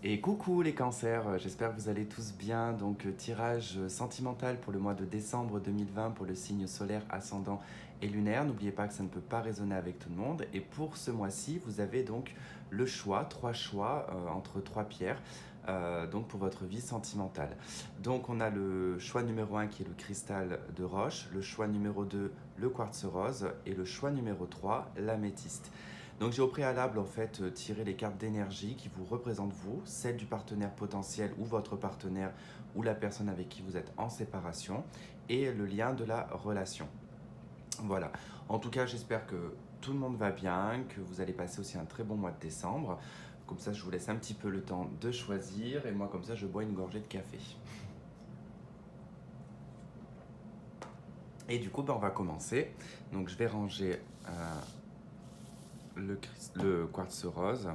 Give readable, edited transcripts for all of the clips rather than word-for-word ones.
Et coucou les cancers, j'espère que vous allez tous bien. Donc tirage sentimental pour le mois de décembre 2020 pour le signe solaire, ascendant et lunaire. N'oubliez pas que ça ne peut pas résonner avec tout le monde. Et pour ce mois-ci, vous avez donc le choix, trois choix entre trois pierres. Donc pour votre vie sentimentale. Donc on a le choix numéro 1 qui est le cristal de roche, le choix numéro 2 le quartz rose et le choix numéro 3 l'améthyste. Donc j'ai au préalable en fait tiré les cartes d'énergie qui vous représentent vous, celle du partenaire potentiel ou votre partenaire ou la personne avec qui vous êtes en séparation et le lien de la relation. Voilà. En tout cas, j'espère que tout le monde va bien, que vous allez passer aussi un très bon mois de décembre. Comme ça, je vous laisse un petit peu le temps de choisir et moi comme ça, je bois une gorgée de café. Et du coup, on va commencer. Donc je vais ranger le quartz rose.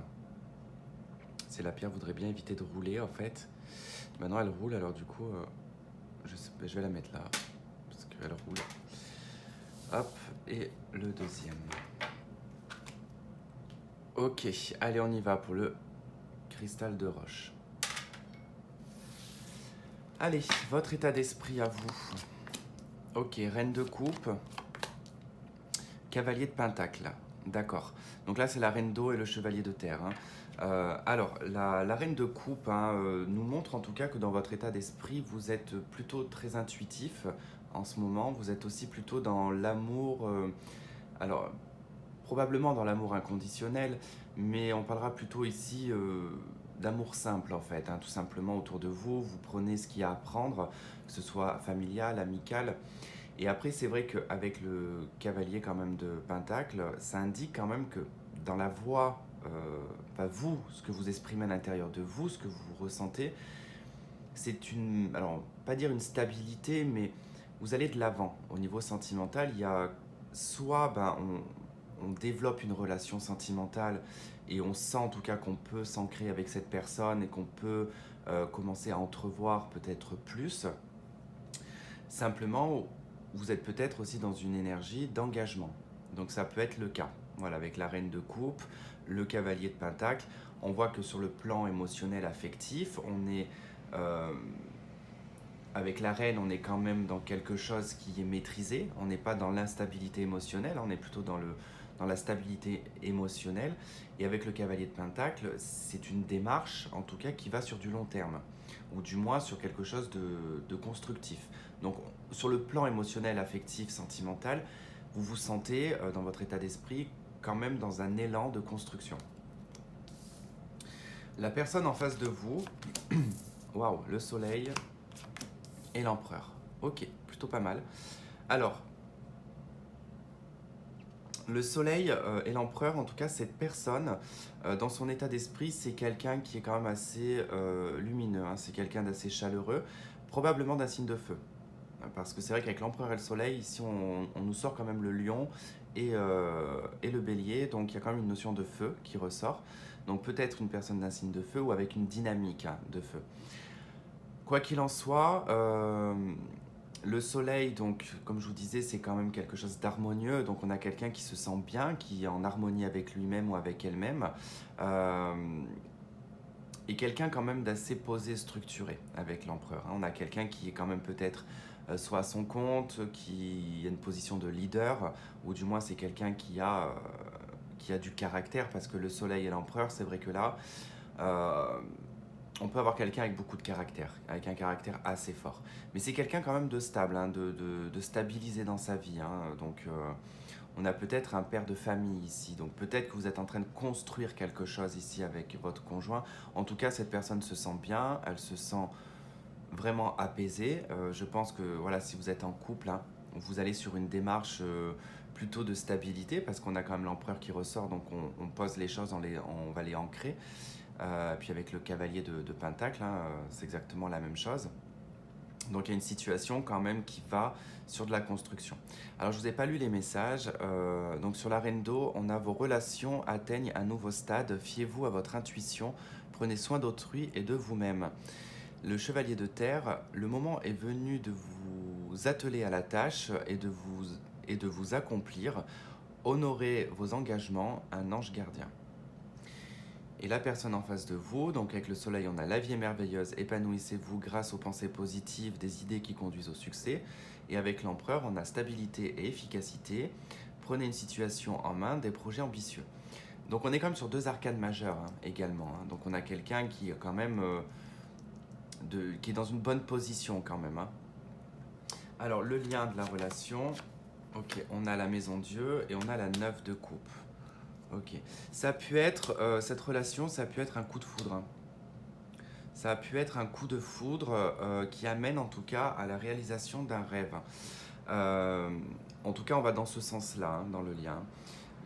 C'est la pierre voudrait bien éviter de rouler en fait. Maintenant elle roule, alors du coup je vais la mettre là parce qu'elle roule. Hop, et le deuxième. Ok, allez on y va pour le cristal de roche. Allez, votre état d'esprit à vous. Ok, reine de coupe, cavalier de pentacle. D'accord. Donc là c'est la reine d'eau et le chevalier de terre. Alors, la reine de coupe nous montre en tout cas que dans votre état d'esprit, vous êtes plutôt très intuitif en ce moment. Vous êtes aussi plutôt dans l'amour, alors probablement dans l'amour inconditionnel, mais on parlera plutôt ici d'amour simple en fait, tout simplement autour de vous. Vous prenez ce qu'il y a à prendre, que ce soit familial, amical. Et après, c'est vrai qu'avec le cavalier quand même de pentacle, ça indique quand même que dans la voix, vous, ce que vous exprimez à l'intérieur de vous, ce que vous ressentez, c'est une, alors pas dire une stabilité, mais vous allez de l'avant. Au niveau sentimental, il y a soit on développe une relation sentimentale et on sent en tout cas qu'on peut s'ancrer avec cette personne et qu'on peut commencer à entrevoir peut-être plus. Simplement, vous êtes peut-être aussi dans une énergie d'engagement. Donc ça peut être le cas. Voilà, avec la reine de coupe, le cavalier de pentacle, on voit que sur le plan émotionnel affectif, on est avec la reine, on est quand même dans quelque chose qui est maîtrisé. On n'est pas dans l'instabilité émotionnelle, on est plutôt dans la stabilité émotionnelle. Et avec le cavalier de pentacle, c'est une démarche, en tout cas, qui va sur du long terme, ou du moins sur quelque chose de constructif. Donc, sur le plan émotionnel, affectif, sentimental, vous vous sentez, dans votre état d'esprit, quand même dans un élan de construction. La personne en face de vous, waouh, le soleil et l'empereur. Ok, plutôt pas mal. Alors, le soleil et l'empereur, en tout cas, cette personne, dans son état d'esprit, c'est quelqu'un qui est quand même assez lumineux, c'est quelqu'un d'assez chaleureux, probablement d'un signe de feu. Parce que c'est vrai qu'avec l'empereur et le soleil, ici, on nous sort quand même le lion et le bélier, donc il y a quand même une notion de feu qui ressort. Donc peut-être une personne d'un signe de feu ou avec une dynamique de feu. Quoi qu'il en soit, le soleil, donc, comme je vous disais, c'est quand même quelque chose d'harmonieux. Donc, on a quelqu'un qui se sent bien, qui est en harmonie avec lui-même ou avec elle-même. Euh, et quelqu'un quand même d'assez posé, structuré avec l'empereur. On a quelqu'un qui est quand même peut-être soit à son compte, qui a une position de leader, ou du moins c'est quelqu'un qui a du caractère, parce que le soleil et l'empereur, c'est vrai que là, euh, on peut avoir quelqu'un avec beaucoup de caractère, avec un caractère assez fort. Mais c'est quelqu'un quand même de stable, de stabilisé dans sa vie. Donc on a peut-être un père de famille ici. Donc peut-être que vous êtes en train de construire quelque chose ici avec votre conjoint. En tout cas, cette personne se sent bien, elle se sent vraiment apaisée. Je pense que voilà, si vous êtes en couple, vous allez sur une démarche plutôt de stabilité parce qu'on a quand même l'empereur qui ressort, donc on pose les choses, on va les ancrer. Puis avec le cavalier de pentacle, c'est exactement la même chose. Donc il y a une situation quand même qui va sur de la construction. Alors je ne vous ai pas lu les messages. Donc sur la reine d'eau, on a vos relations atteignent un nouveau stade. Fiez-vous à votre intuition. Prenez soin d'autrui et de vous-même. Le chevalier de terre, le moment est venu de vous atteler à la tâche et de vous accomplir. Honorez vos engagements, un ange gardien. Et la personne en face de vous, donc avec le soleil, on a la vie est merveilleuse, épanouissez-vous grâce aux pensées positives, des idées qui conduisent au succès. Et avec l'empereur, on a stabilité et efficacité. Prenez une situation en main, des projets ambitieux. Donc on est quand même sur deux arcanes majeures également. Donc on a quelqu'un qui est quand même qui est dans une bonne position quand même. Alors le lien de la relation, ok, on a la maison Dieu et on a la 9 de coupe. Ok, ça a pu être, cette relation, ça a pu être un coup de foudre. Ça a pu être un coup de foudre qui amène en tout cas à la réalisation d'un rêve. Euh, En tout cas, on va dans ce sens-là, dans le lien.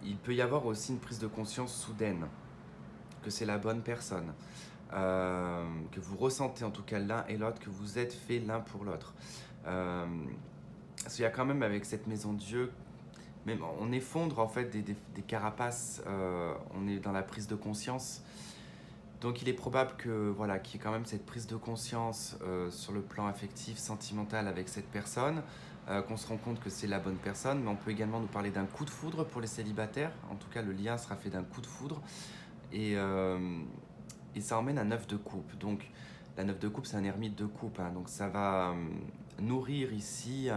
Il peut y avoir aussi une prise de conscience soudaine, que c'est la bonne personne, que vous ressentez en tout cas l'un et l'autre, que vous êtes fait l'un pour l'autre. Parce qu'il y a quand même avec cette maison de Dieu, même on effondre en fait des carapaces, on est dans la prise de conscience. Donc il est probable que voilà, qu'il y ait quand même cette prise de conscience sur le plan affectif, sentimental avec cette personne, qu'on se rend compte que c'est la bonne personne, mais on peut également nous parler d'un coup de foudre pour les célibataires. En tout cas, le lien sera fait d'un coup de foudre et, ça emmène un 9 de coupe. Donc la 9 de coupe, c'est un ermite de coupe, donc ça va nourrir ici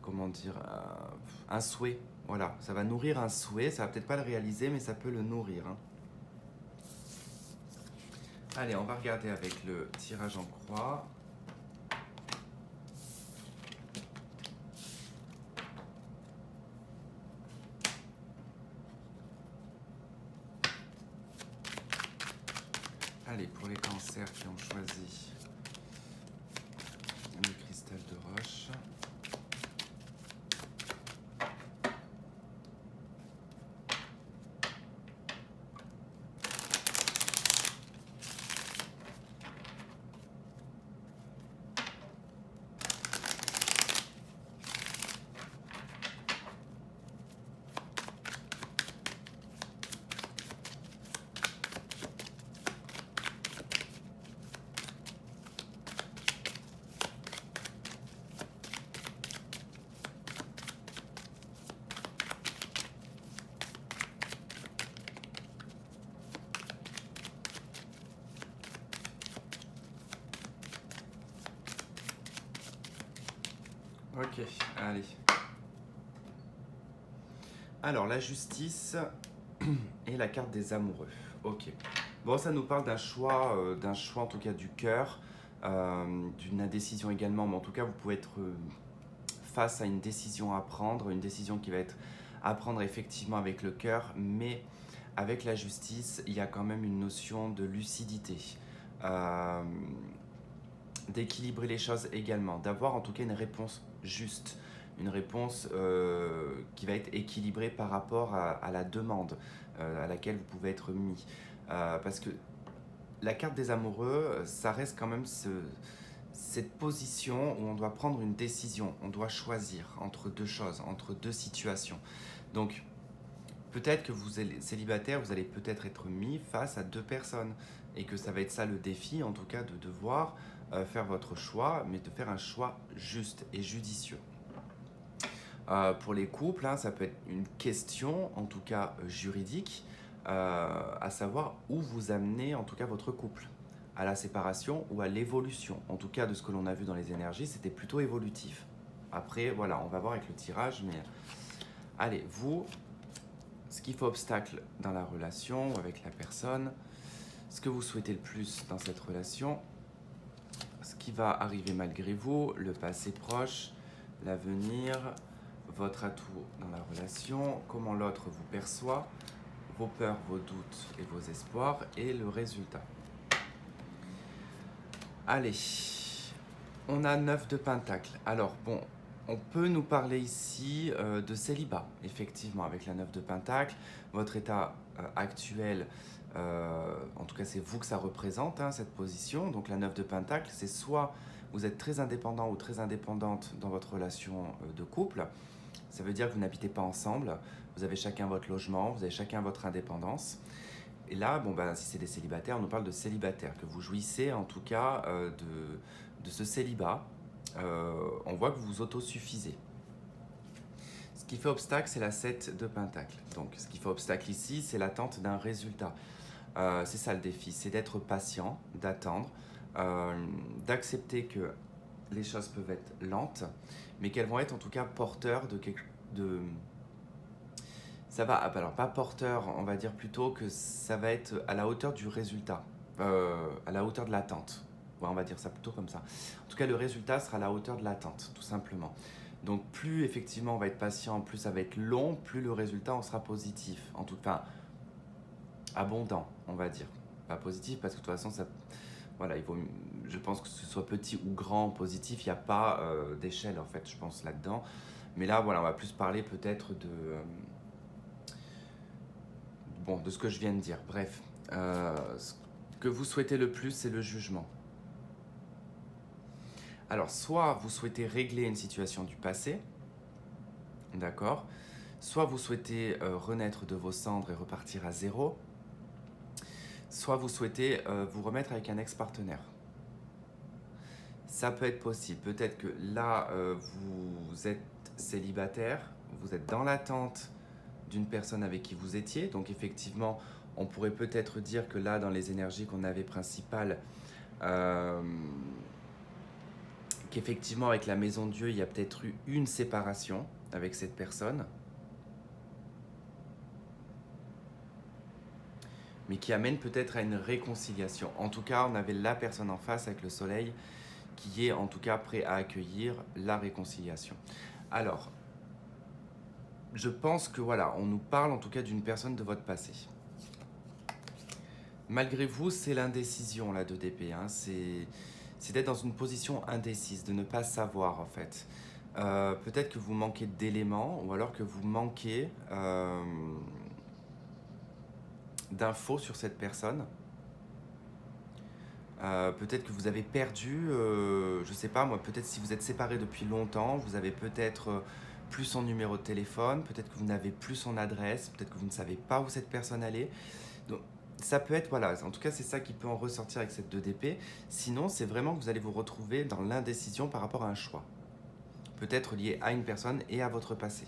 comment dire, un souhait. Voilà, ça va nourrir un souhait, ça va peut-être pas le réaliser, mais ça peut le nourrir. Allez, on va regarder avec le tirage en croix. Allez, pour les cancers qui ont choisi le cristal de roche. Ok, allez. Alors, la justice et la carte des amoureux. Ok. Bon, ça nous parle d'un choix en tout cas du cœur, d'une indécision également, mais en tout cas, vous pouvez être face à une décision à prendre, une décision qui va être à prendre effectivement avec le cœur, mais avec la justice, il y a quand même une notion de lucidité, euh, d'équilibrer les choses également, d'avoir en tout cas une réponse juste, une réponse qui va être équilibrée par rapport à la demande à laquelle vous pouvez être mis. Parce que la carte des amoureux, ça reste quand même cette position où on doit prendre une décision, on doit choisir entre deux choses, entre deux situations. Donc, peut-être que vous êtes célibataire, vous allez peut-être être mis face à deux personnes et que ça va être ça le défi, en tout cas, de devoir faire votre choix, mais de faire un choix juste et judicieux. Pour les couples, ça peut être une question, en tout cas juridique, à savoir où vous amenez en tout cas votre couple, à la séparation ou à l'évolution. En tout cas, de ce que l'on a vu dans les énergies, c'était plutôt évolutif. Après, voilà, on va voir avec le tirage, mais allez, vous, ce qui fait obstacle dans la relation ou avec la personne, ce que vous souhaitez le plus dans cette relation, ce qui va arriver malgré vous, le passé proche, l'avenir, votre atout dans la relation, comment l'autre vous perçoit, vos peurs, vos doutes et vos espoirs, et le résultat. Allez, on a 9 de Pentacle. Alors bon, on peut nous parler ici de célibat, effectivement, avec la 9 de Pentacle. Votre état actuel, en tout cas c'est vous que ça représente, cette position. Donc la 9 de Pentacle, c'est soit vous êtes très indépendant ou très indépendante dans votre relation de couple. Ça veut dire que vous n'habitez pas ensemble, vous avez chacun votre logement, vous avez chacun votre indépendance. Et là, si c'est des célibataires, on nous parle de célibataire, que vous jouissez en tout cas de ce célibat. On voit que vous vous autosuffisez. Ce Ce qui fait obstacle, c'est la 7 de Pentacle. Donc, ce qui fait obstacle ici, c'est l'attente d'un résultat. C'est ça le défi, c'est d'être patient, d'attendre, euh, d'accepter que les choses peuvent être lentes, mais qu'elles vont être en tout cas porteurs de quelque de ça va alors pas porteur, on va dire plutôt que ça va être à la hauteur du résultat, à la hauteur de l'attente. Ouais, on va dire ça plutôt comme ça. En tout cas, le résultat sera à la hauteur de l'attente, tout simplement. Donc plus effectivement on va être patient, plus ça va être long, plus le résultat en sera positif. En tout cas, abondant, on va dire. Pas positif parce que de toute façon, ça, voilà, je pense que ce soit petit ou grand, positif, il n'y a pas d'échelle en fait, je pense là-dedans. Mais là, voilà, on va plus parler peut-être bon, de ce que je viens de dire. Bref, ce que vous souhaitez le plus, c'est le jugement. Alors, soit vous souhaitez régler une situation du passé, d'accord, soit vous souhaitez renaître de vos cendres et repartir à zéro, soit vous souhaitez vous remettre avec un ex-partenaire. Ça peut être possible. Peut-être que là, vous êtes célibataire, vous êtes dans l'attente d'une personne avec qui vous étiez. Donc effectivement, on pourrait peut-être dire que là, dans les énergies qu'on avait principales, euh, qu'effectivement, avec la Maison Dieu, il y a peut-être eu une séparation avec cette personne, mais qui amène peut-être à une réconciliation. En tout cas, on avait la personne en face avec le soleil qui est en tout cas prêt à accueillir la réconciliation. Alors, je pense que voilà, on nous parle en tout cas d'une personne de votre passé. Malgré vous, c'est l'indécision là de DP. Hein. C'est d'être dans une position indécise, de ne pas savoir en fait. Peut-être que vous manquez d'éléments ou alors que vous manquez d'infos sur cette personne. Peut-être que vous avez perdu, je sais pas moi, peut-être si vous êtes séparés depuis longtemps, vous avez peut-être plus son numéro de téléphone, peut-être que vous n'avez plus son adresse, peut-être que vous ne savez pas où cette personne allait. Donc ça peut être, voilà, en tout cas c'est ça qui peut en ressortir avec cette 2DP. Sinon, c'est vraiment que vous allez vous retrouver dans l'indécision par rapport à un choix. Peut-être lié à une personne et à votre passé.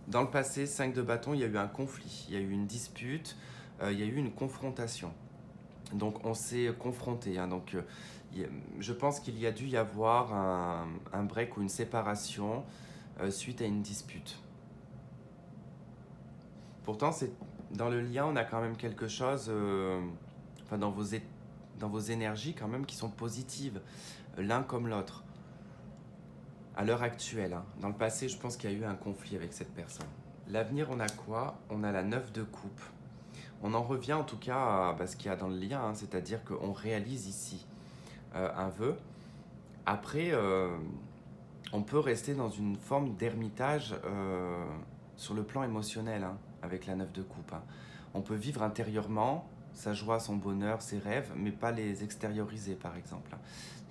Dans le passé, 5 de bâton, il y a eu un conflit, il y a eu une dispute, il y a eu une confrontation. Donc on s'est confronté. Hein, donc je pense qu'il y a dû y avoir un break ou une séparation suite à une dispute. Pourtant, dans le lien, on a quand même quelque chose, enfin dans vos énergies quand même qui sont positives, l'un comme l'autre. À l'heure actuelle, hein. Dans le passé, je pense qu'il y a eu un conflit avec cette personne. L'avenir, on a quoi? On a la 9 de coupe. On en revient en tout cas à ce qu'il y a dans le lien, hein, c'est-à-dire qu'on réalise ici un vœu. Après, on peut rester dans une forme d'ermitage sur le plan émotionnel, hein, avec la 9 de coupe. Hein. On peut vivre intérieurement sa joie, son bonheur, ses rêves, mais pas les extérioriser, par exemple. Hein.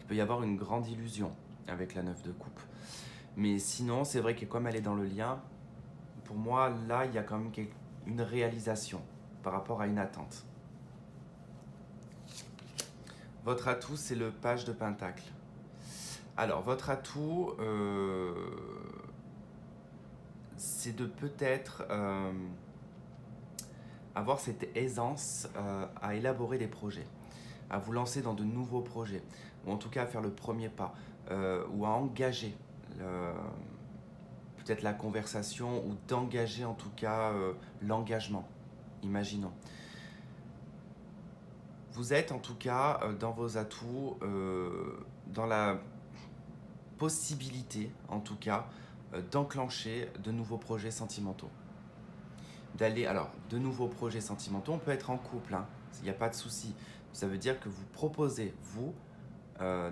Il peut y avoir une grande illusion avec la 9 de coupe. Mais sinon, c'est vrai que comme elle est dans le lien, pour moi, là, il y a quand même une réalisation par rapport à une attente. Votre atout, c'est le page de Pentacle. Alors, votre atout, c'est de peut-être avoir cette aisance à élaborer des projets, à vous lancer dans de nouveaux projets, ou en tout cas à faire le premier pas, ou à engager peut-être la conversation, ou d'engager en tout cas l'engagement, imaginons. Vous êtes en tout cas dans vos atouts, dans la possibilité en tout cas d'enclencher de nouveaux projets sentimentaux. Alors, de nouveaux projets sentimentaux, on peut être en couple, hein, il n'y a pas de souci. Ça veut dire que vous proposez, vous,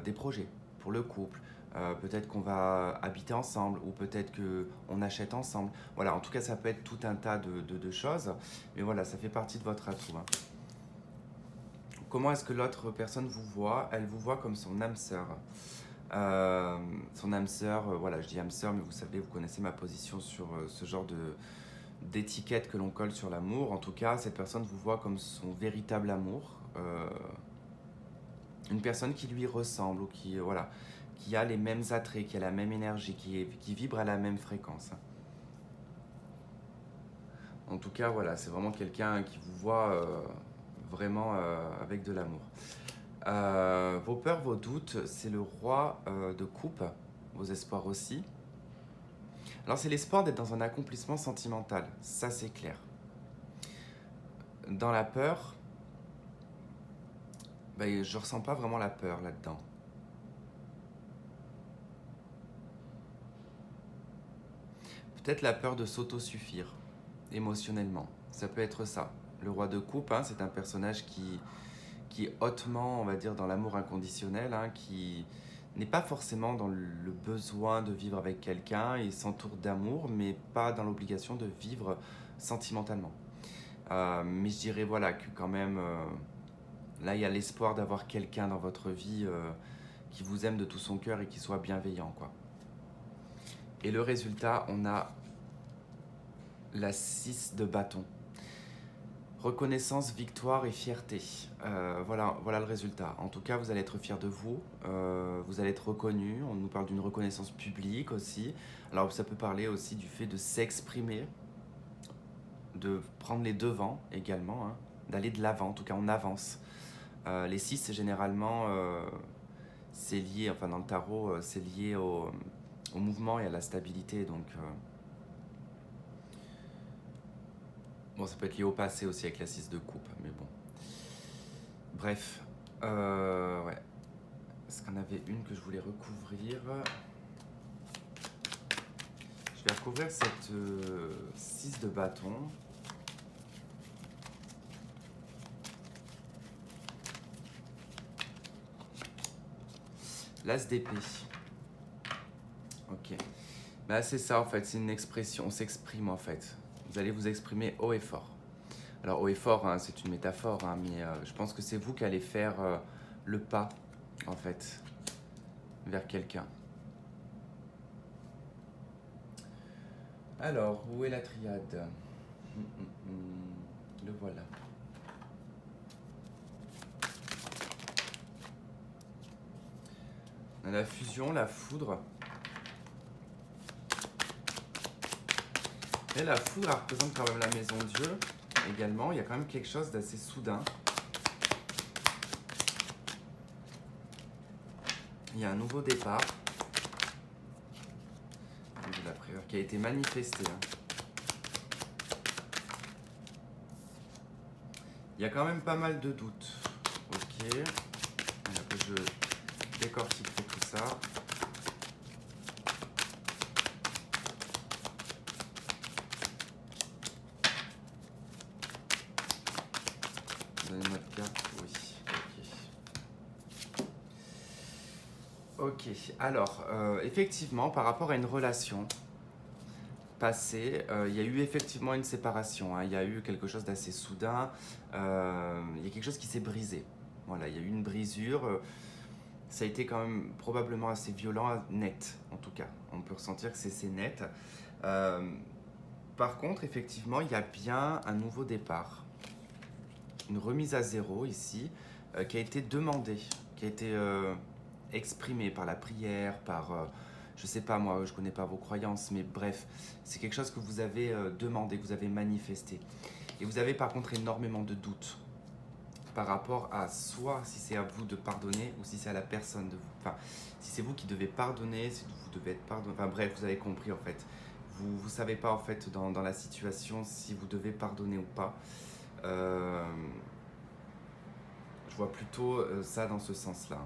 des projets pour le couple. Peut-être qu'on va habiter ensemble ou peut-être qu'on achète ensemble. Voilà, en tout cas, ça peut être tout un tas de choses. Mais voilà, ça fait partie de votre atout. Hein. Comment est-ce que l'autre personne vous voit? Elle vous voit comme son âme sœur. Son âme sœur, voilà, je dis âme sœur, mais vous savez, vous connaissez ma position sur ce genre d'étiquette que l'on colle sur l'amour. En tout cas, cette personne vous voit comme son véritable amour. Une personne qui lui ressemble ou qui, voilà, qui a les mêmes attraits, qui a la même énergie, qui vibre à la même fréquence. En tout cas, voilà, c'est vraiment quelqu'un qui vous voit vraiment avec de l'amour. Vos peurs, vos doutes, c'est le roi de coupe, vos espoirs aussi. Alors c'est l'espoir d'être dans un accomplissement sentimental, ça c'est clair. Dans la peur, ben, je ressens pas vraiment la peur là-dedans. Peut-être la peur de s'auto-suffire émotionnellement, ça peut être ça. Le roi de coupe, hein, c'est un personnage qui est hautement, on va dire, dans l'amour inconditionnel, hein, qui n'est pas forcément dans le besoin de vivre avec quelqu'un, il s'entoure d'amour, mais pas dans l'obligation de vivre sentimentalement. Mais je dirais voilà que quand même, là il y a l'espoir d'avoir quelqu'un dans votre vie qui vous aime de tout son cœur et qui soit bienveillant, quoi. Et le résultat, on a la 6 de bâton. Reconnaissance, victoire et fierté. Voilà le résultat. En tout cas, vous allez être fier de vous, vous allez être reconnu. On nous parle d'une reconnaissance publique aussi. Alors ça peut parler aussi du fait de s'exprimer, de prendre les devants également, hein, d'aller de l'avant, en tout cas on avance. Les 6, généralement, c'est lié, enfin dans le tarot, c'est lié au mouvement et à la stabilité. Donc, bon, ça peut être lié au passé aussi avec la 6 de coupe, mais bon. Bref, ouais. Est-ce qu'on avait une que je voulais recouvrir? Je vais recouvrir cette 6 de bâton. L'as d'épée. Ok. Bah, c'est ça en fait, c'est une expression, on s'exprime en fait. Vous allez vous exprimer haut et fort. Alors haut et fort, hein, c'est une métaphore, hein, mais je pense que c'est vous qui allez faire le pas en fait vers quelqu'un. Alors, où est la triade? Le voilà. On a la fusion, la foudre. Et la foudre, elle représente quand même la maison Dieu également. Il y a quand même quelque chose d'assez soudain. Il y a un nouveau départ. De la prière qui a été manifesté. Hein. Il y a quand même pas mal de doutes. Ok. Alors que je décortiquerai tout ça. Donnez-moi de carte. Oui. Ok. Ok. Alors, effectivement, par rapport à une relation passée, il y a eu effectivement une séparation. Hein. Il y a eu quelque chose d'assez soudain. Il y a quelque chose qui s'est brisé. Voilà, il y a eu une brisure. Ça a été quand même probablement assez violent, net en tout cas. On peut ressentir que c'est net. Par contre, effectivement, il y a bien un nouveau départ. Une remise à zéro ici, qui a été demandée, qui a été exprimée par la prière, par, je sais pas moi, je connais pas vos croyances, mais bref, c'est quelque chose que vous avez demandé, que vous avez manifesté. Et vous avez par contre énormément de doutes par rapport à soit si c'est à vous de pardonner ou si c'est à la personne de vous. Enfin, si c'est vous qui devez pardonner, si vous devez être pardonné. Enfin bref, vous avez compris en fait. Vous savez pas en fait dans la situation si vous devez pardonner ou pas. Je vois plutôt ça dans ce sens-là.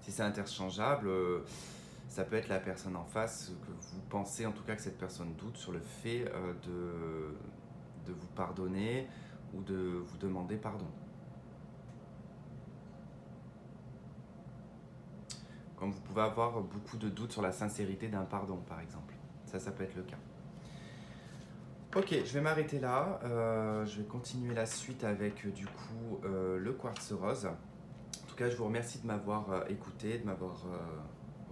Si c'est interchangeable, ça peut être la personne en face que vous pensez en tout cas que cette personne doute sur le fait de vous pardonner ou de vous demander pardon. Comme vous pouvez avoir beaucoup de doutes sur la sincérité d'un pardon, par exemple. Ça peut être le cas. Ok, je vais m'arrêter là. Je vais continuer la suite avec du coup le quartz rose. En tout cas, je vous remercie de m'avoir écouté, de m'avoir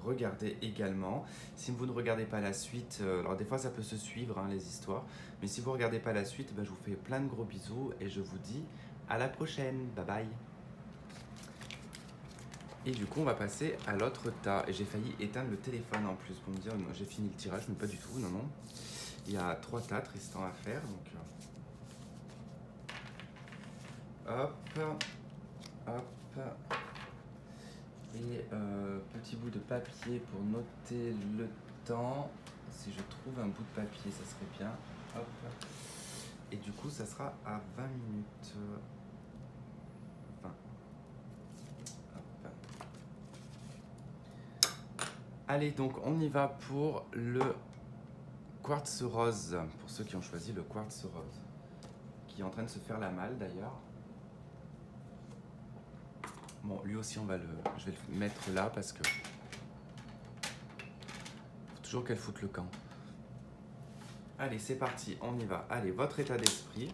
regardé également. Si vous ne regardez pas la suite, alors des fois ça peut se suivre hein, les histoires, mais si vous ne regardez pas la suite, je vous fais plein de gros bisous et je vous dis à la prochaine. Bye bye. Et du coup, on va passer à l'autre tas. Et j'ai failli éteindre le téléphone en plus pour me dire, j'ai fini le tirage, mais pas du tout, non, non. Il y a 3 tas Tristan à faire, donc hop, hop. Et petit bout de papier pour noter le temps. Si je trouve un bout de papier, ça serait bien. Hop. Et du coup, ça sera à 20 minutes. 20. Hop. Allez, donc on y va pour le quartz rose. Pour ceux qui ont choisi le quartz rose. Qui est en train de se faire la malle d'ailleurs. Bon, lui aussi, je vais le mettre là parce que faut toujours qu'elle foute le camp. Allez, c'est parti, on y va. Allez, votre état d'esprit.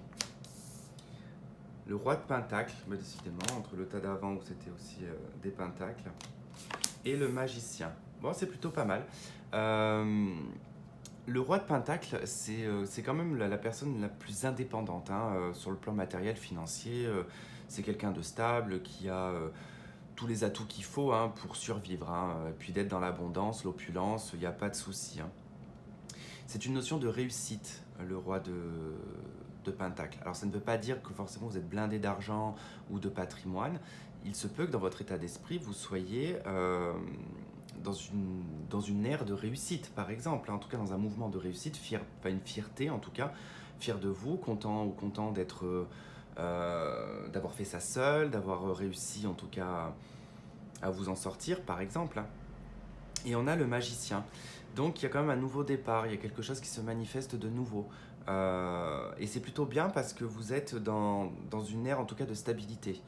Le roi de pentacle, décidément, entre le tas d'avant où c'était aussi des pentacles. Et le magicien. Bon, c'est plutôt pas mal. Le roi de pentacle, c'est quand même la personne la plus indépendante sur le plan matériel, financier. C'est quelqu'un de stable qui a tous les atouts qu'il faut pour survivre. Puis d'être dans l'abondance, l'opulence, il n'y a pas de souci. C'est une notion de réussite, le roi de pentacle. Alors ça ne veut pas dire que forcément vous êtes blindé d'argent ou de patrimoine. Il se peut que dans votre état d'esprit, vous soyez dans une ère de réussite, par exemple. En tout cas, dans un mouvement de réussite, une fierté en tout cas, fier de vous, content ou content d'avoir fait ça seul, d'avoir réussi en tout cas à vous en sortir, par exemple. Et on a le magicien. Donc il y a quand même un nouveau départ, il y a quelque chose qui se manifeste de nouveau. Et c'est plutôt bien parce que vous êtes dans une ère en tout cas de stabilité.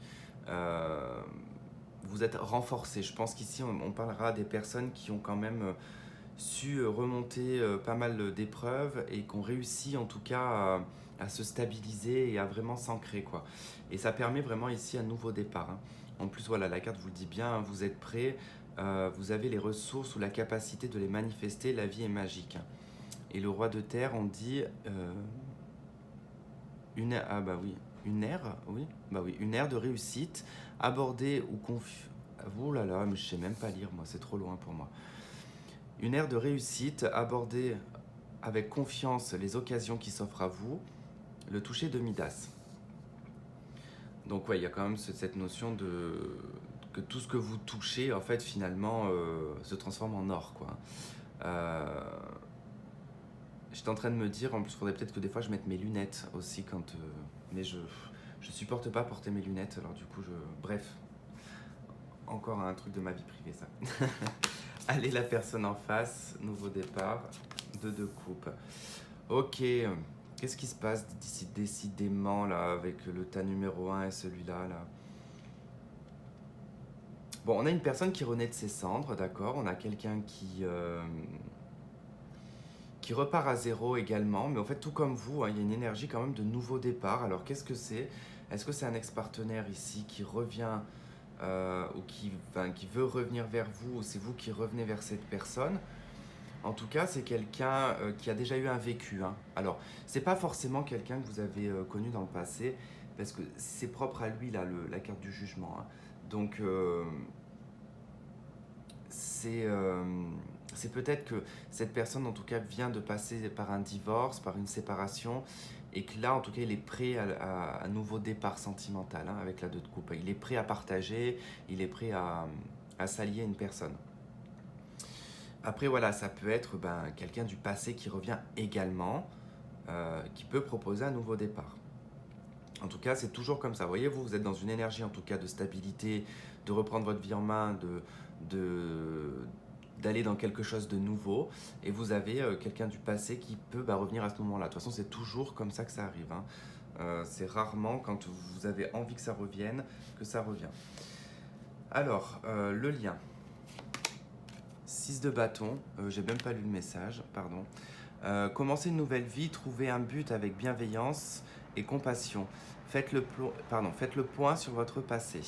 Vous êtes renforcé. Je pense qu'ici on parlera des personnes qui ont quand même su remonter pas mal d'épreuves et qui ont réussi en tout cas à se stabiliser et à vraiment s'ancrer, quoi. Et ça permet vraiment ici un nouveau départ. En plus, voilà, la carte vous le dit bien, vous êtes prêts, vous avez les ressources ou la capacité de les manifester, la vie est magique. Et le roi de terre, on dit une ère de réussite, abordée ou confiée. Oh là là, mais je sais même pas lire, moi, c'est trop loin pour moi. Une ère de réussite, abordée avec confiance les occasions qui s'offrent à vous, le toucher de Midas. Donc ouais, il y a quand même cette notion que tout ce que vous touchez, en fait, finalement, se transforme en or, quoi. J'étais en train de me dire, en plus, il faudrait peut-être que des fois je mette mes lunettes aussi quand... mais je supporte pas porter mes lunettes, alors du coup, bref. Encore un truc de ma vie privée, ça. Allez, la personne en face, nouveau départ, 2 coupes. Ok, qu'est-ce qui se passe d'ici décidément là avec le tas numéro 1 et celui-là là? Bon, on a une personne qui renaît de ses cendres, d'accord. On a quelqu'un qui repart à zéro également, mais en fait tout comme vous, il y a une énergie quand même de nouveau départ. Alors qu'est-ce que c'est? Est-ce que c'est un ex-partenaire ici qui revient ou qui veut revenir vers vous, ou c'est vous qui revenez vers cette personne? En tout cas, c'est quelqu'un qui a déjà eu un vécu. Alors, c'est pas forcément quelqu'un que vous avez connu dans le passé, parce que c'est propre à lui, là, la carte du jugement. Donc, c'est peut-être que cette personne, en tout cas, vient de passer par un divorce, par une séparation, et que là, en tout cas, il est prêt à un nouveau départ sentimental avec la 2 de coupe. Il est prêt à partager, il est prêt à s'allier à une personne. Après, voilà, ça peut être quelqu'un du passé qui revient également, qui peut proposer un nouveau départ. En tout cas, c'est toujours comme ça. Vous voyez, vous êtes dans une énergie en tout cas de stabilité, de reprendre votre vie en main, d'aller dans quelque chose de nouveau. Et vous avez quelqu'un du passé qui peut revenir à ce moment-là. De toute façon, c'est toujours comme ça que ça arrive. C'est rarement quand vous avez envie que ça revienne, que ça revient. Alors, le lien. 6 de bâton, j'ai même pas lu le message, pardon. Commencez une nouvelle vie, trouvez un but avec bienveillance et compassion. Faites le point sur votre passé.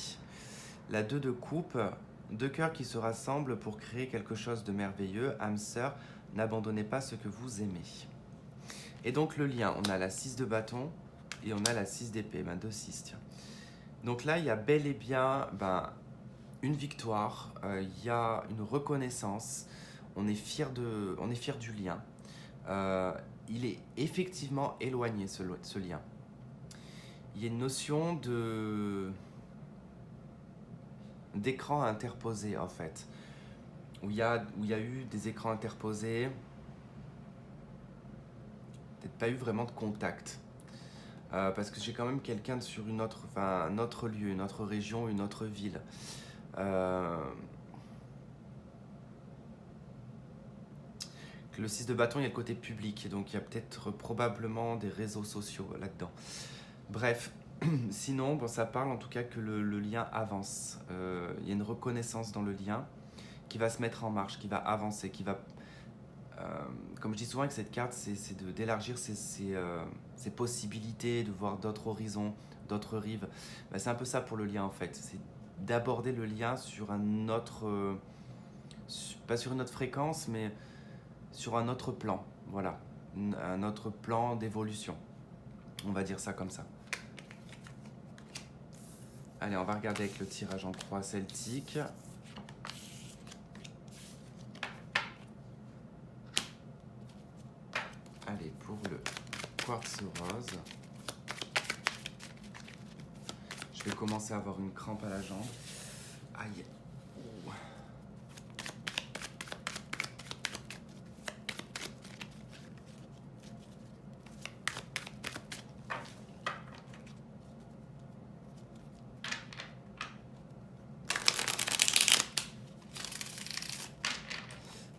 La 2 de coupe, 2 cœurs qui se rassemblent pour créer quelque chose de merveilleux. Âme sœur, n'abandonnez pas ce que vous aimez. Et donc le lien, on a la 6 de bâton et on a la 6 d'épée, 2 6, tiens. Donc là, il y a bel et bien une victoire, il y a une reconnaissance, on est fier du lien. Euh, il est effectivement éloigné ce lien. Il y a une notion d'écran interposé en fait, où il y a eu des écrans interposés, peut-être pas eu vraiment de contact. Parce que j'ai quand même quelqu'un sur un autre lieu, une autre région, une autre ville. Euh, le 6 de bâton, il y a le côté public, donc il y a peut-être probablement des réseaux sociaux là-dedans. Bref, sinon, bon, ça parle en tout cas que le lien avance. Il y a une reconnaissance dans le lien qui va se mettre en marche, qui va avancer, qui va... comme je dis souvent avec cette carte, c'est d'élargir ses possibilités, de voir d'autres horizons, d'autres rives. Bah, c'est un peu ça pour le lien en fait. C'est d'aborder le lien sur un autre... pas sur une autre fréquence, mais sur un autre plan. Voilà. Un autre plan d'évolution. On va dire ça comme ça. Allez, on va regarder avec le tirage en croix celtique. Allez, pour le quartz rose. Je vais commencer à avoir une crampe à la jambe. Aïe. Ouh.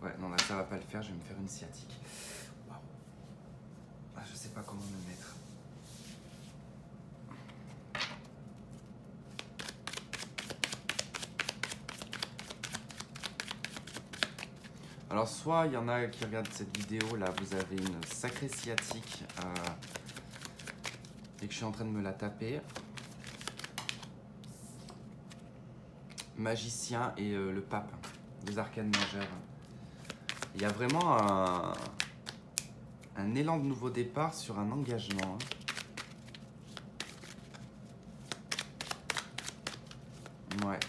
Ouais, non, là, ça va pas le faire. Je vais me faire une sciatique. Waouh. Ah, je sais pas comment me mettre. Alors, soit il y en a qui regardent cette vidéo, là, vous avez une sacrée sciatique et que je suis en train de me la taper. Magicien et le pape, des arcanes majeures. Il y a vraiment un élan de nouveau départ sur un engagement. Ouais.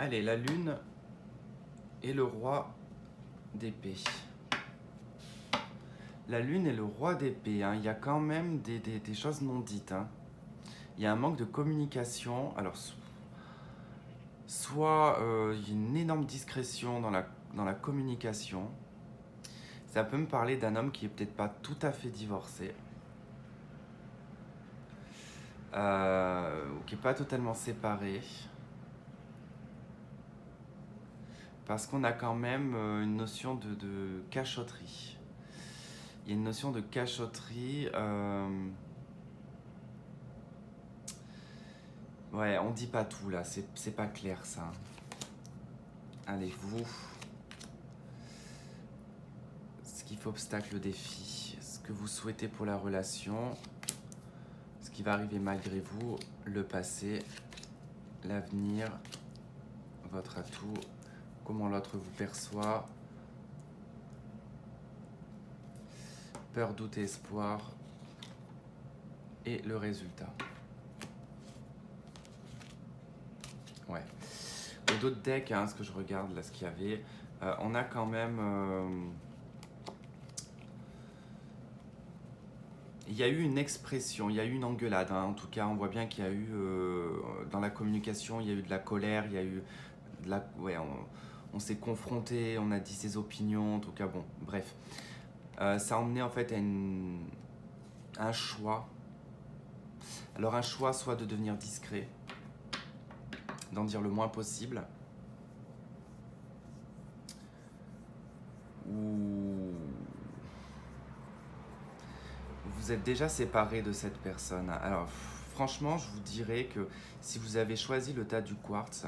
Allez, la lune et le roi d'épée. La lune et le roi d'épée, hein. Il y a quand même des choses non dites. Hein. Il y a un manque de communication. Alors, soit il y a une énorme discrétion dans la communication. Ça peut me parler d'un homme qui est peut-être pas tout à fait divorcé. Ou qui n'est pas totalement séparé. Parce qu'on a quand même une notion de cachotterie. Il y a une notion de cachotterie. Ouais, on dit pas tout là, c'est pas clair ça. Allez, vous. Ce qui fait obstacle au défi, ce que vous souhaitez pour la relation, ce qui va arriver malgré vous, le passé, l'avenir, votre atout, comment l'autre vous perçoit, peur, doute et espoir, et le résultat. Ouais. Et d'autres decks, hein, ce que je regarde là, ce qu'il y avait, on a quand même... il y a eu une expression, il y a eu une engueulade. Hein. En tout cas, on voit bien qu'il y a eu, dans la communication, il y a eu de la colère, il y a eu de la... Ouais, on s'est confronté, on a dit ses opinions, en tout cas, bon, bref. Ça a emmené en fait à un choix. Alors un choix soit de devenir discret, d'en dire le moins possible, ou vous êtes déjà séparé de cette personne. Alors franchement, je vous dirais que si vous avez choisi le tas du quartz,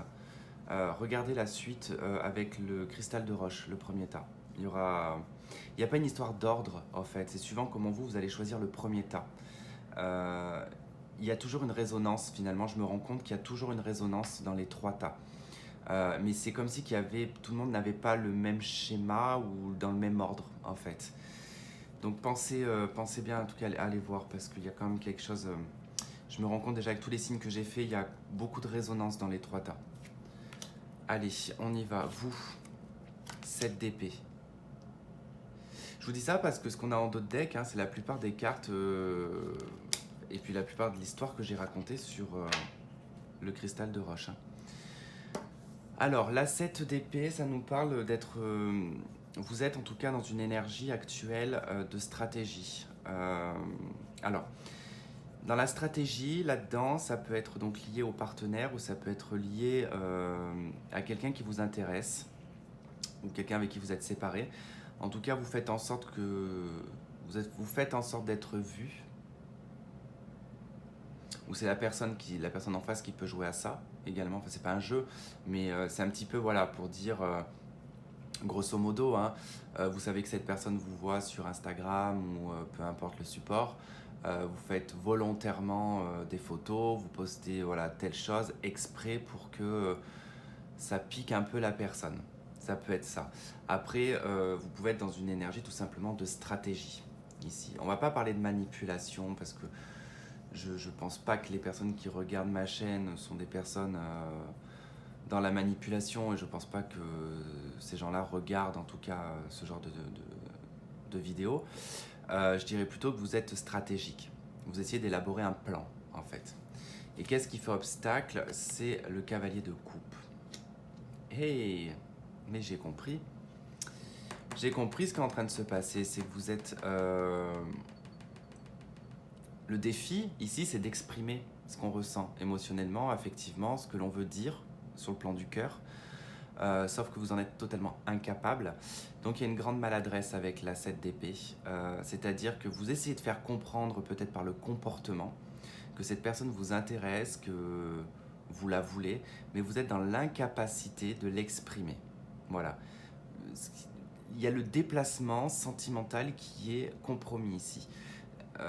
regardez la suite avec le cristal de roche, le premier tas. Il n'y a pas une histoire d'ordre en fait, c'est suivant comment vous allez choisir le premier tas. Il y a toujours une résonance finalement, je me rends compte qu'il y a toujours une résonance dans les trois tas. Mais c'est comme si tout le monde n'avait pas le même schéma ou dans le même ordre, en fait. Donc pensez bien en tout cas à aller voir parce qu'il y a quand même quelque chose. Je me rends compte déjà avec tous les signes que j'ai faits, il y a beaucoup de résonance dans les trois tas. Allez, on y va. Vous, 7 d'épée. Je vous dis ça parce que ce qu'on a en d'autres decks, hein, c'est la plupart des cartes et puis la plupart de l'histoire que j'ai racontée sur le cristal de roche. Hein. Alors, la 7 d'épée, ça nous parle d'être... vous êtes en tout cas dans une énergie actuelle de stratégie. Alors, dans la stratégie, là-dedans, ça peut être donc lié au partenaire ou ça peut être lié à quelqu'un qui vous intéresse ou quelqu'un avec qui vous êtes séparé. En tout cas, vous faites en sorte que vous faites en sorte d'être vu. Ou c'est la personne en face qui peut jouer à ça également. Enfin, c'est pas un jeu, mais c'est un petit peu voilà pour dire grosso modo. Hein, vous savez que cette personne vous voit sur Instagram ou peu importe le support. Vous faites volontairement des photos, vous postez voilà telle chose exprès pour que ça pique un peu la personne. Ça peut être ça. Après, vous pouvez être dans une énergie tout simplement de stratégie ici. On va pas parler de manipulation parce que je pense pas que les personnes qui regardent ma chaîne sont des personnes dans la manipulation et je pense pas que ces gens-là regardent en tout cas ce genre de vidéos. Je dirais plutôt que vous êtes stratégique. Vous essayez d'élaborer un plan en fait. Et qu'est-ce qui fait obstacle? C'est le cavalier de coupe. Hey, mais j'ai compris. J'ai compris ce qui est en train de se passer. C'est que vous êtes... Le défi ici, c'est d'exprimer ce qu'on ressent émotionnellement, affectivement, ce que l'on veut dire sur le plan du cœur. Sauf que vous en êtes totalement incapable. Donc il y a une grande maladresse avec la 7 d'épée. C'est-à-dire que vous essayez de faire comprendre peut-être par le comportement que cette personne vous intéresse, que vous la voulez, mais vous êtes dans l'incapacité de l'exprimer. Voilà. Il y a le déplacement sentimental qui est compromis ici.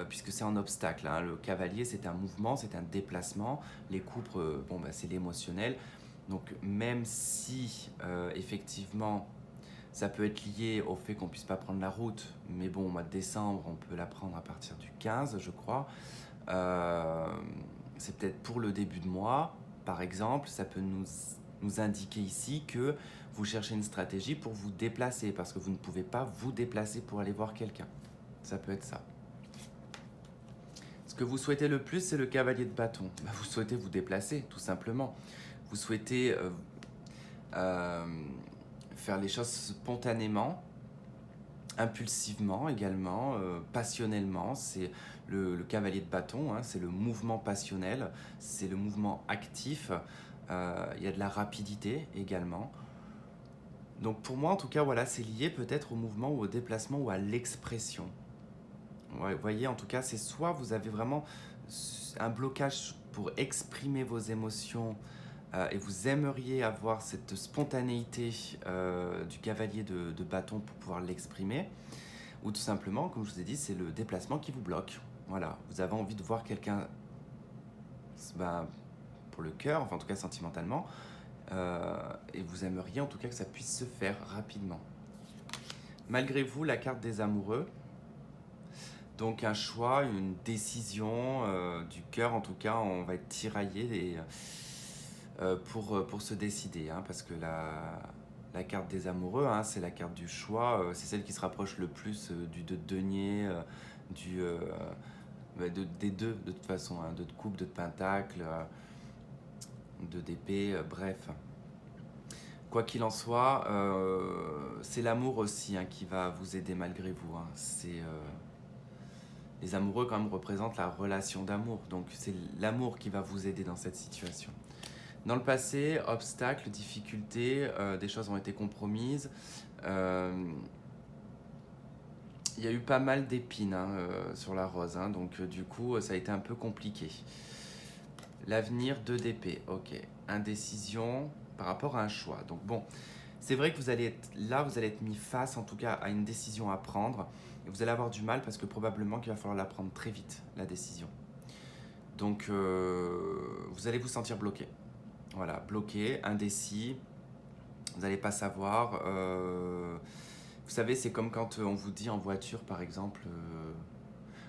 Puisque c'est un obstacle. Hein. Le cavalier, c'est un mouvement, c'est un déplacement. Les coupes, c'est l'émotionnel. Donc même si, effectivement, ça peut être lié au fait qu'on ne puisse pas prendre la route, mais bon, au mois de décembre, on peut la prendre à partir du 15, je crois. C'est peut-être pour le début de mois, par exemple, ça peut nous indiquer ici que vous cherchez une stratégie pour vous déplacer, parce que vous ne pouvez pas vous déplacer pour aller voir quelqu'un. Ça peut être ça. Ce que vous souhaitez le plus, c'est le cavalier de bâton. Vous souhaitez vous déplacer, tout simplement. Vous souhaitez faire les choses spontanément, impulsivement également, passionnellement. C'est le cavalier de bâton, hein, c'est le mouvement passionnel, c'est le mouvement actif. Il y a de la rapidité également. Donc pour moi, en tout cas, voilà, c'est lié peut-être au mouvement ou au déplacement ou à l'expression. Ouais, vous voyez, en tout cas, c'est soit vous avez vraiment un blocage pour exprimer vos émotions et vous aimeriez avoir cette spontanéité du cavalier de bâton pour pouvoir l'exprimer, ou tout simplement, comme je vous ai dit, c'est le déplacement qui vous bloque. Voilà, vous avez envie de voir quelqu'un pour le cœur, enfin en tout cas sentimentalement, et vous aimeriez en tout cas que ça puisse se faire rapidement. Malgré vous, la carte des amoureux, donc un choix, une décision du cœur, en tout cas, on va être tiraillé pour se décider, hein, parce que la carte des amoureux, hein, c'est la carte du choix, c'est celle qui se rapproche le plus du 2 de denier, des deux de toute façon, hein, 2 de coupe, 2 de pentacle, 2 d'épée, bref. Quoi qu'il en soit, c'est l'amour aussi hein, qui va vous aider malgré vous. Hein. Les amoureux quand même représentent la relation d'amour, donc c'est l'amour qui va vous aider dans cette situation. Dans le passé, obstacles, difficultés, des choses ont été compromises. Il y a eu pas mal d'épines hein, sur la rose, hein, donc du coup ça a été un peu compliqué. L'avenir, 2 d'épée, ok. Indécision par rapport à un choix. Donc bon, c'est vrai que vous allez être mis face en tout cas à une décision à prendre. Et vous allez avoir du mal parce que probablement qu'il va falloir la prendre très vite, la décision. Donc vous allez vous sentir bloqué. Voilà, bloqué, indécis, vous n'allez pas savoir. Vous savez, c'est comme quand on vous dit en voiture, par exemple,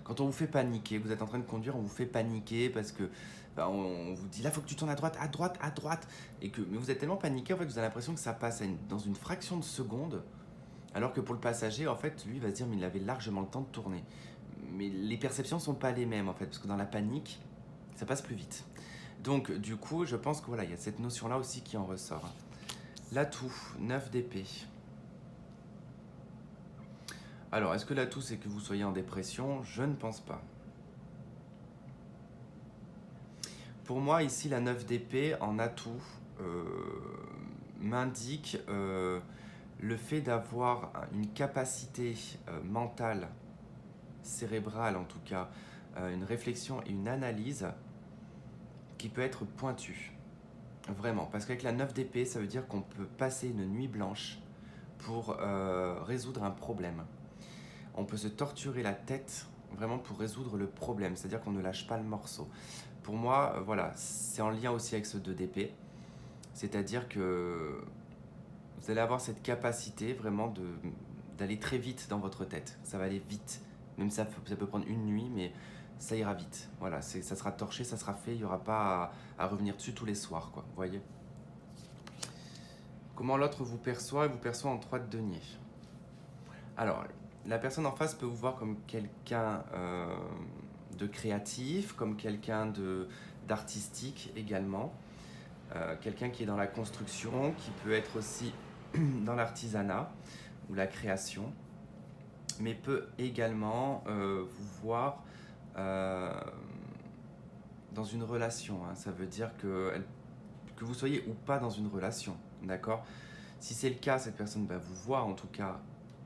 quand on vous fait paniquer, vous êtes en train de conduire, on vous fait paniquer parce que ben, on vous dit là, il faut que tu tournes à droite, à droite, à droite. Mais vous êtes tellement paniqué, en fait, que vous avez l'impression que ça passe dans une fraction de seconde, alors que pour le passager, en fait, lui, il va se dire, mais il avait largement le temps de tourner. Mais les perceptions ne sont pas les mêmes, en fait, parce que dans la panique, ça passe plus vite. Donc, du coup, je pense que voilà, il y a cette notion-là aussi qui en ressort. L'atout, 9 d'épée. Alors, est-ce que l'atout, c'est que vous soyez en dépression? Je ne pense pas. Pour moi, ici, la 9 d'épée en atout m'indique le fait d'avoir une capacité mentale, cérébrale en tout cas, une réflexion et une analyse qui peut être pointue. Vraiment, parce qu'avec la 9 d'épée, ça veut dire qu'on peut passer une nuit blanche pour résoudre un problème. On peut se torturer la tête vraiment pour résoudre le problème, c'est-à-dire qu'on ne lâche pas le morceau. Pour moi, voilà, c'est en lien aussi avec ce 2 d'épée, c'est-à-dire que vous allez avoir cette capacité vraiment d'aller très vite dans votre tête. Ça va aller vite, même ça peut prendre une nuit, mais ça ira vite. Voilà, ça sera torché, ça sera fait, il n'y aura pas à revenir dessus tous les soirs, quoi, vous voyez. Comment l'autre vous perçoit? Il vous perçoit en 3 de denier. Alors, la personne en face peut vous voir comme quelqu'un de créatif, comme quelqu'un d'artistique également, quelqu'un qui est dans la construction, qui peut être aussi dans l'artisanat ou la création, mais peut également vous voir dans une relation. Hein. Ça veut dire que vous soyez ou pas dans une relation, d'accord? Si c'est le cas, cette personne vous voit en tout cas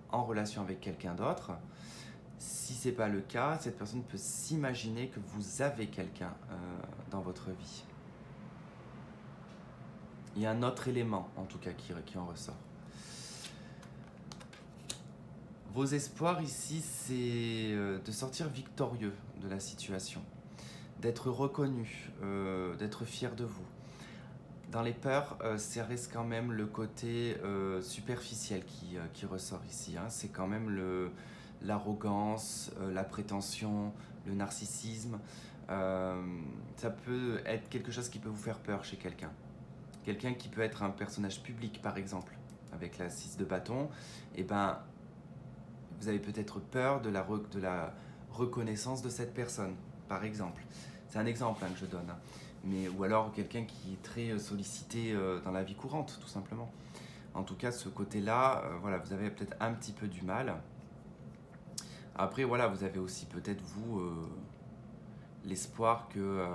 en relation avec quelqu'un d'autre. Si c'est pas le cas, cette personne peut s'imaginer que vous avez quelqu'un dans votre vie. Il y a un autre élément, en tout cas, qui en ressort. Vos espoirs ici, c'est de sortir victorieux de la situation, d'être reconnu, d'être fier de vous. Dans les peurs, ça reste quand même le côté superficiel qui ressort ici. Hein. C'est quand même l'arrogance, la prétention, le narcissisme. Ça peut être quelque chose qui peut vous faire peur chez quelqu'un. Quelqu'un qui peut être un personnage public, par exemple, avec la 6 de bâton. Et ben, vous avez peut-être peur de la reconnaissance de cette personne, par exemple. C'est un exemple que je donne. Hein. Ou alors quelqu'un qui est très sollicité dans la vie courante, tout simplement. En tout cas, ce côté-là, voilà, vous avez peut-être un petit peu du mal. Après, voilà, vous avez aussi peut-être, vous, l'espoir que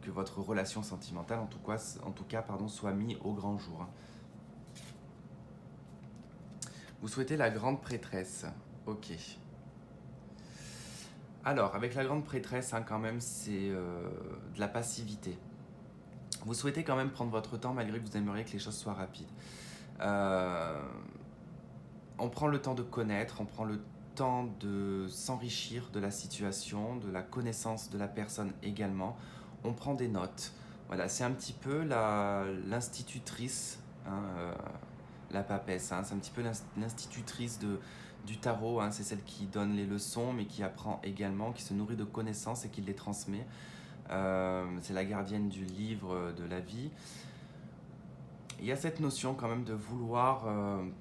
votre relation sentimentale, en tout cas soit mise au grand jour. Hein. Vous souhaitez la grande prêtresse. Ok. Alors, avec la grande prêtresse, hein, quand même, c'est de la passivité. Vous souhaitez quand même prendre votre temps malgré que vous aimeriez que les choses soient rapides. On prend le temps de connaître, on prend le temps de s'enrichir de la situation, de la connaissance de la personne également. On prend des notes. Voilà, c'est un petit peu l'institutrice, hein, la papesse. Hein, c'est un petit peu l'institutrice du tarot. Hein, c'est celle qui donne les leçons, mais qui apprend également, qui se nourrit de connaissances et qui les transmet. C'est la gardienne du livre de la vie. Il y a cette notion quand même de vouloir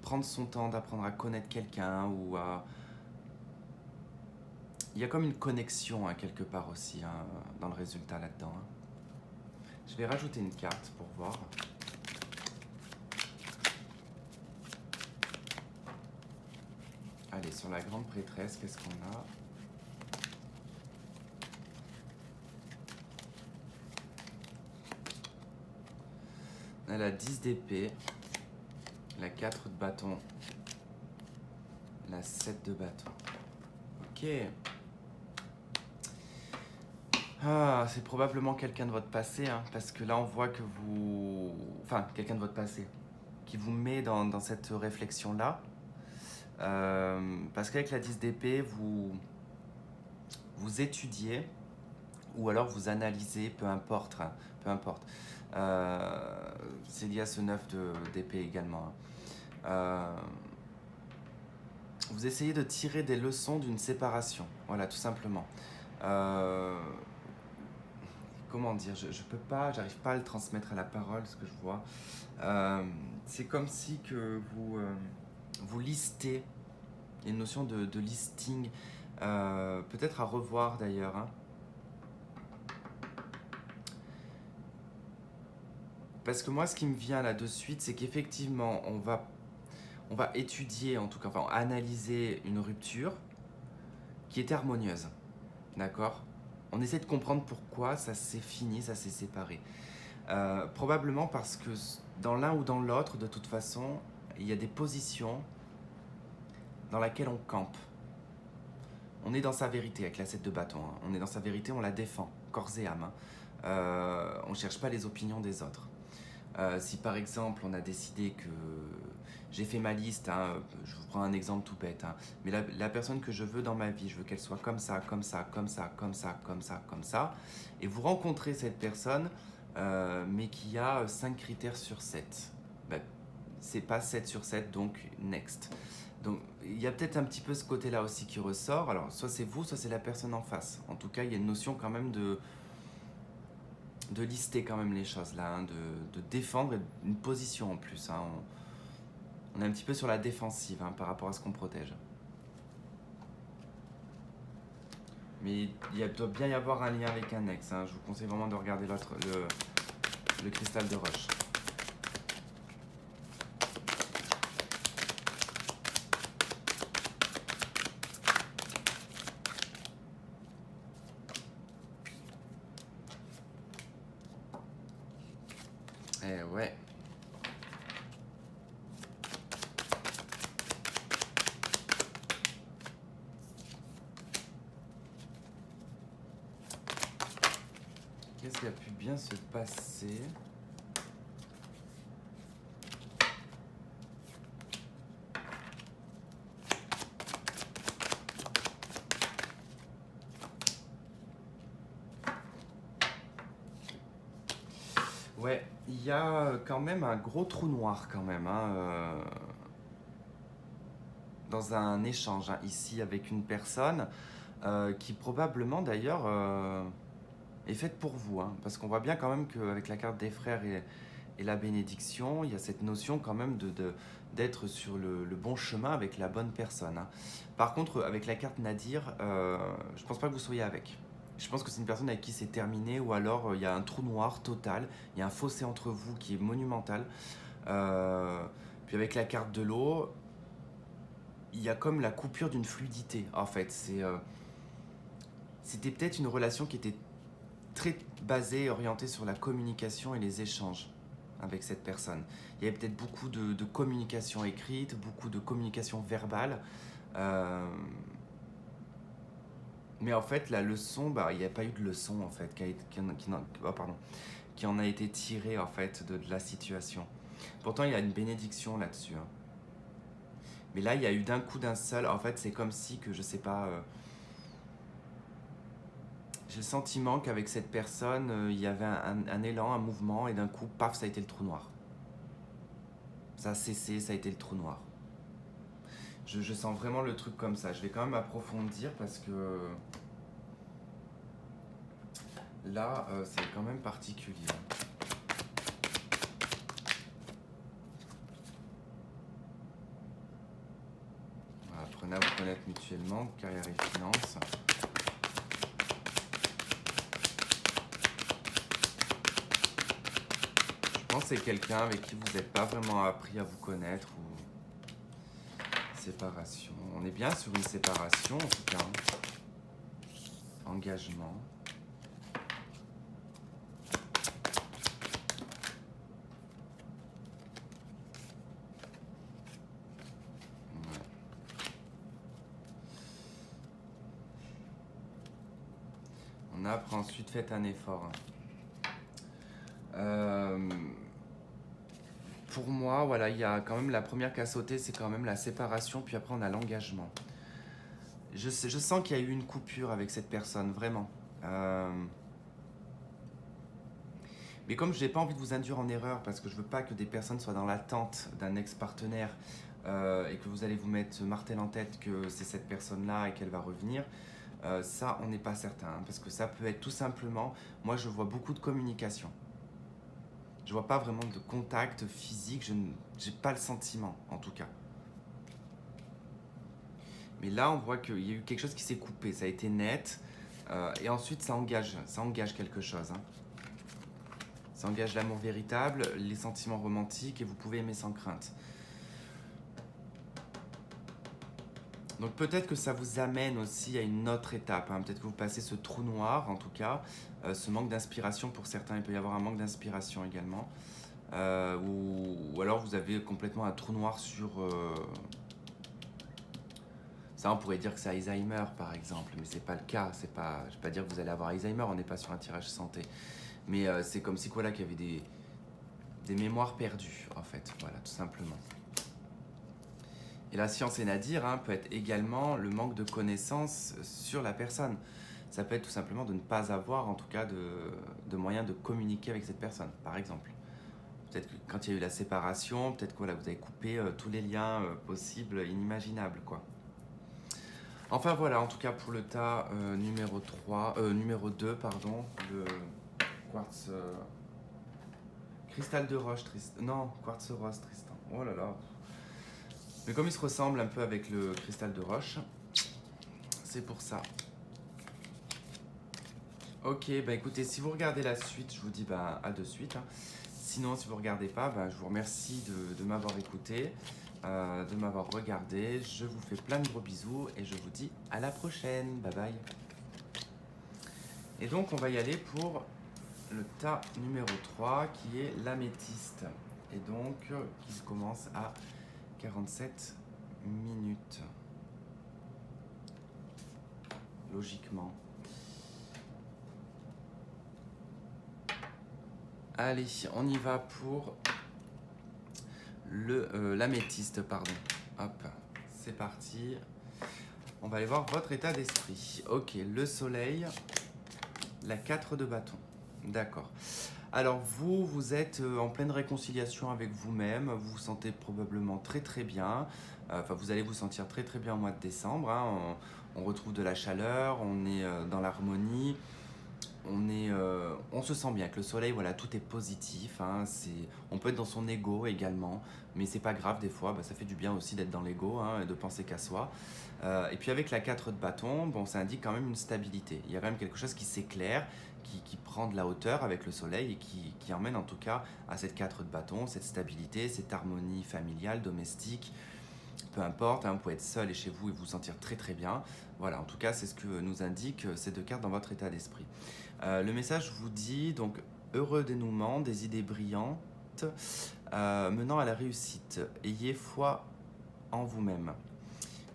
prendre son temps d'apprendre à connaître quelqu'un ou à... Il y a comme une connexion hein, quelque part aussi hein, dans le résultat là-dedans. Hein. Je vais rajouter une carte pour voir. Allez, sur la grande prêtresse, qu'est-ce qu'on a? On a la 10 d'épée, la 4 de bâton, la 7 de bâton. Ok. Ah, c'est probablement quelqu'un de votre passé, hein, parce que là on voit que vous... Enfin, quelqu'un de votre passé, qui vous met dans cette réflexion-là. Parce qu'avec la 10 d'épée, vous étudiez ou alors vous analysez, peu importe, hein, peu importe. C'est lié à ce 9 d'épée également, hein. Vous essayez de tirer des leçons d'une séparation, voilà, tout simplement. Euh, Comment dire, je peux pas, j'arrive pas à le transmettre à la parole, ce que je vois. Euh, c'est comme si que vous listez, il y a une notion de listing, peut-être à revoir d'ailleurs, hein. Parce que moi, ce qui me vient là de suite, c'est qu'effectivement, on va étudier, en tout cas, enfin, analyser une rupture qui est harmonieuse, d'accord. On essaie de comprendre pourquoi ça s'est fini, ça s'est séparé. Probablement parce que dans l'un ou dans l'autre, de toute façon, il y a des positions dans lesquelles on campe. On est dans sa vérité avec la 7 de bâton, hein. On est dans sa vérité, on la défend, corps et âme, hein. On ne cherche pas les opinions des autres. Si par exemple on a décidé que j'ai fait ma liste, hein, je vous prends un exemple tout bête, hein, mais la personne que je veux dans ma vie, je veux qu'elle soit comme ça, comme ça, comme ça, comme ça, comme ça, comme ça, et vous rencontrez cette personne, mais qui a 5 critères sur 7. Ben, c'est pas 7 sur 7, donc next. Donc il y a peut-être un petit peu ce côté-là aussi qui ressort. Alors soit c'est vous, soit c'est la personne en face. En tout cas, il y a une notion quand même de lister quand même les choses là, hein, de défendre une position en plus, hein. On est un petit peu sur la défensive, hein, par rapport à ce qu'on protège. Mais doit bien y avoir un lien avec un ex, hein. Je vous conseille vraiment de regarder le cristal de roche. Eh ouais. Qu'est-ce qui a pu bien se passer? Ouais, il y a quand même un gros trou noir quand même, hein, dans un échange, hein, ici avec une personne qui probablement d'ailleurs est faite pour vous, hein, parce qu'on voit bien quand même qu'avec la carte des frères et la bénédiction, il y a cette notion quand même d'être sur le bon chemin avec la bonne personne, hein. Par contre, avec la carte Nadir, je pense pas que vous soyez avec. Je pense que c'est une personne avec qui c'est terminé, ou alors il y a un trou noir total, il y a un fossé entre vous qui est monumental. Euh, Puis avec la carte de l'eau, il y a comme la coupure d'une fluidité, en fait. C'était peut-être une relation qui était très basée et orientée sur la communication et les échanges avec cette personne. Il y avait peut-être beaucoup de communication écrite, beaucoup de communication verbale. Euh, mais en fait, la leçon, bah, il n'y a pas eu de leçon en fait qui en a été tirée en fait de la situation. Pourtant, il y a une bénédiction là-dessus, hein. Mais là, il y a eu d'un coup d'un seul. En fait, c'est comme si que je sais pas. J'ai le sentiment qu'avec cette personne, il y avait un élan, un mouvement, et d'un coup, paf, ça a été le trou noir. Ça a cessé, ça a été le trou noir. Je sens vraiment le truc comme ça. Je vais quand même approfondir parce que là, c'est quand même particulier. Voilà, apprenez à vous connaître mutuellement, carrière et finances. Je pense que c'est quelqu'un avec qui vous n'êtes pas vraiment appris à vous connaître, ou séparation. On est bien sur une séparation en tout cas, hein. Engagement. Ouais. On a après ensuite fait un effort, hein. Pour moi, voilà, il y a quand même la première qui a sauté, c'est quand même la séparation, puis après on a l'engagement. Je sens qu'il y a eu une coupure avec cette personne, vraiment. Mais comme je n'ai pas envie de vous induire en erreur, parce que je veux pas que des personnes soient dans l'attente d'un ex-partenaire et que vous allez vous mettre martel en tête que c'est cette personne-là et qu'elle va revenir, ça, on n'est pas certain. Hein, parce que ça peut être tout simplement, moi je vois beaucoup de communication. Je vois pas vraiment de contact physique, je n'ai pas le sentiment en tout cas. Mais là, on voit qu'il y a eu quelque chose qui s'est coupé, ça a été net. Et ensuite, ça engage quelque chose. Hein. Ça engage l'amour véritable, les sentiments romantiques et vous pouvez aimer sans crainte. Donc peut-être que ça vous amène aussi à une autre étape. Hein. Peut-être que vous passez ce trou noir, en tout cas, ce manque d'inspiration pour certains. Il peut y avoir un manque d'inspiration également. Ou alors vous avez complètement un trou noir sur... Ça, on pourrait dire que c'est Alzheimer, par exemple, mais c'est pas le cas. C'est pas, je vais pas dire que vous allez avoir Alzheimer, on n'est pas sur un tirage santé. Mais c'est comme si voilà, qu'il y avait des mémoires perdues, en fait. Voilà, tout simplement. Et la science et nadir hein, peut être également le manque de connaissances sur la personne. Ça peut être tout simplement de ne pas avoir, en tout cas, de moyens de communiquer avec cette personne, par exemple. Peut-être que quand il y a eu la séparation, peut-être que voilà, vous avez coupé tous les liens possibles, inimaginables, quoi. Enfin voilà, en tout cas pour le tas numéro 2, pardon, le quartz cristal de roche Tristan. Non, quartz rose Tristan. Oh là là. Mais comme il se ressemble un peu avec le cristal de roche, c'est pour ça. Ok, bah écoutez, si vous regardez la suite, je vous dis bah, à de suite. Hein. Sinon, si vous ne regardez pas, bah, je vous remercie de m'avoir écouté, de m'avoir regardé. Je vous fais plein de gros bisous et je vous dis à la prochaine. Bye bye. Et donc, on va y aller pour le tas numéro 3 qui est l'améthyste. Et donc, qui commence à 47 minutes. Logiquement. Allez, on y va pour l'améthyste, pardon. Hop, c'est parti. On va aller voir votre état d'esprit. Ok, le soleil, la 4 de bâton. D'accord. Alors vous êtes en pleine réconciliation avec vous-même. Vous vous sentez probablement très très bien. Enfin, vous allez vous sentir très très bien au mois de décembre. Hein. On retrouve de la chaleur, on est dans l'harmonie. On se sent bien avec le soleil, voilà, tout est positif. Hein, on peut être dans son ego également, mais c'est pas grave des fois, bah, ça fait du bien aussi d'être dans l'ego hein, et de penser qu'à soi. Et puis avec la 4 de bâton, bon, ça indique quand même une stabilité. Il y a quand même quelque chose qui s'éclaire, qui prend de la hauteur avec le soleil et qui emmène en tout cas à cette 4 de bâton, cette stabilité, cette harmonie familiale, domestique. Peu importe, hein, vous pouvez être seul et chez vous et vous sentir très très bien. Voilà, en tout cas, c'est ce que nous indiquent ces deux cartes dans votre état d'esprit. Le message vous dit donc heureux dénouement, des idées brillantes menant à la réussite. Ayez foi en vous-même.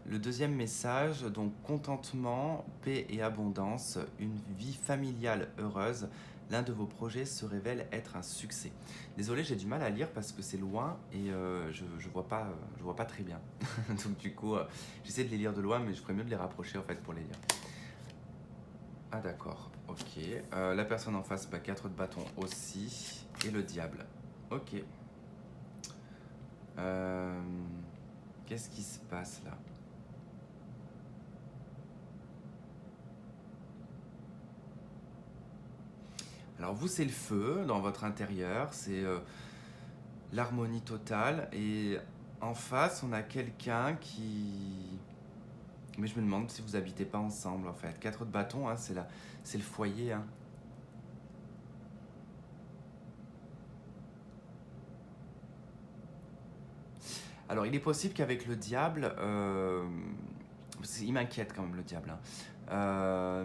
Le deuxième message, donc contentement, paix et abondance, une vie familiale heureuse. L'un de vos projets se révèle être un succès. Désolé, j'ai du mal à lire parce que c'est loin et je vois pas très bien. Donc du coup, j'essaie de les lire de loin, mais je ferais mieux de les rapprocher en fait pour les lire. Ah d'accord, ok. La personne en face, 4 de bâton aussi. Et le diable. Ok. Qu'est-ce qui se passe là? Alors vous, c'est le feu dans votre intérieur, c'est l'harmonie totale. Et en face, on a quelqu'un qui... Mais je me demande si vous habitez pas ensemble en fait. 4 de bâton, hein, c'est le foyer. Hein. Alors il est possible qu'avec le diable, il m'inquiète quand même le diable, hein.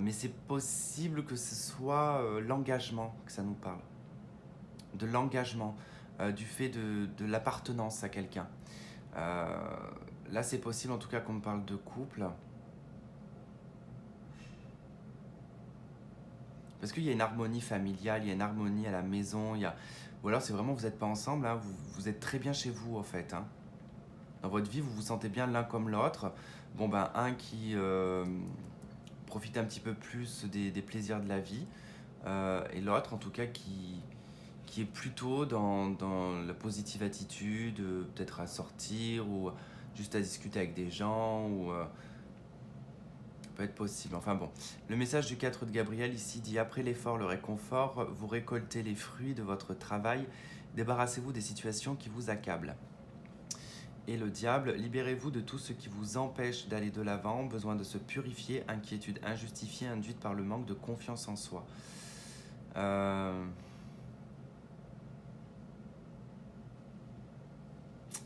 Mais c'est possible que ce soit l'engagement que ça nous parle. De l'engagement, du fait de l'appartenance à quelqu'un. Là c'est possible en tout cas qu'on me parle de couple. Parce qu'il y a une harmonie familiale, il y a une harmonie à la maison, ou alors c'est vraiment vous n'êtes pas ensemble, hein, vous êtes très bien chez vous en fait. Hein. Dans votre vie, vous vous sentez bien l'un comme l'autre. Bon ben, un qui profite un petit peu plus des plaisirs de la vie, et l'autre en tout cas qui qui est plutôt dans la positive attitude, peut-être à sortir ou juste à discuter avec des gens, ou ça peut être possible. Enfin bon, le message du 4 de Gabriel ici dit: après l'effort, le réconfort, vous récoltez les fruits de votre travail, débarrassez-vous des situations qui vous accablent. Et le diable: libérez-vous de tout ce qui vous empêche d'aller de l'avant, besoin de se purifier, inquiétude injustifiée induite par le manque de confiance en soi.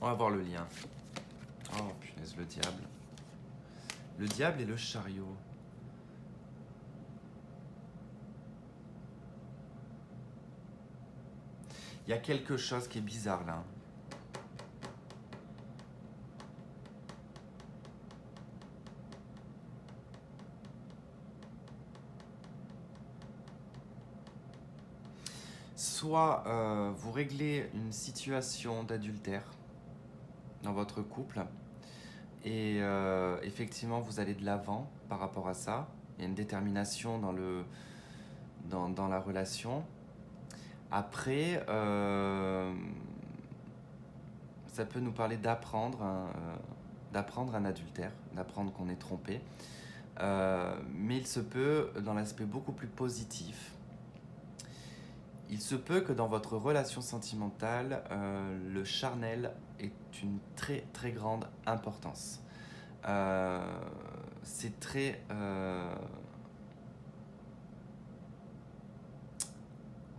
On va voir le lien. Oh punaise, le diable. Le diable et le chariot. Il y a quelque chose qui est bizarre là. Soit vous réglez une situation d'adultère dans votre couple et effectivement vous allez de l'avant par rapport à ça. Il y a une détermination dans la relation. Après, ça peut nous parler d'apprendre un adultère, d'apprendre qu'on est trompé. Mais il se peut, dans l'aspect beaucoup plus positif, il se peut que dans votre relation sentimentale, le charnel ait une très très grande importance. C'est très...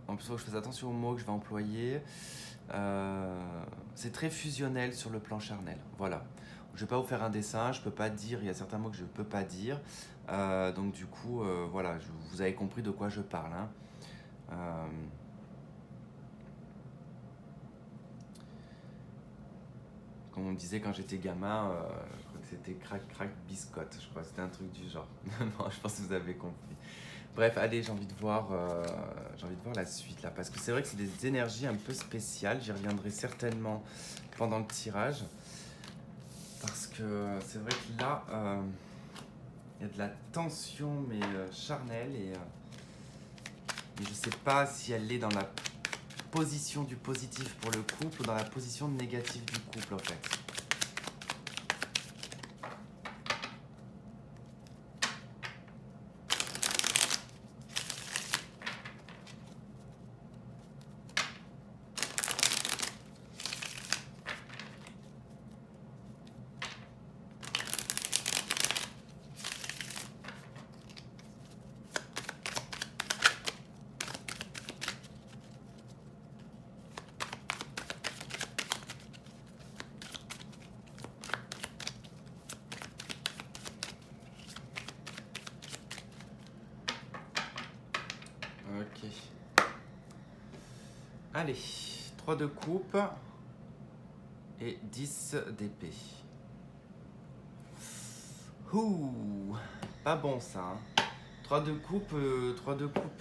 En plus, il faut que je fasse attention aux mots que je vais employer. C'est très fusionnel sur le plan charnel. Voilà. Je ne vais pas vous faire un dessin, je ne peux pas dire, il y a certains mots que je ne peux pas dire. Donc du coup, voilà, vous avez compris de quoi je parle. Hein. Comme on me disait quand j'étais gamin, je crois que c'était crac biscotte, je crois que c'était un truc du genre. Non, je pense que vous avez compris. Bref, allez, j'ai envie de voir la suite là, parce que c'est vrai que c'est des énergies un peu spéciales. J'y reviendrai certainement pendant le tirage, parce que c'est vrai que là, il y a de la tension, mais charnelle, et je sais pas si elle est dans la position du positif pour le couple ou dans la position négative du couple en fait. Ok. Allez, 3 de coupe et 10 d'épée. Ouh, pas bon ça. Hein. 3 de coupe,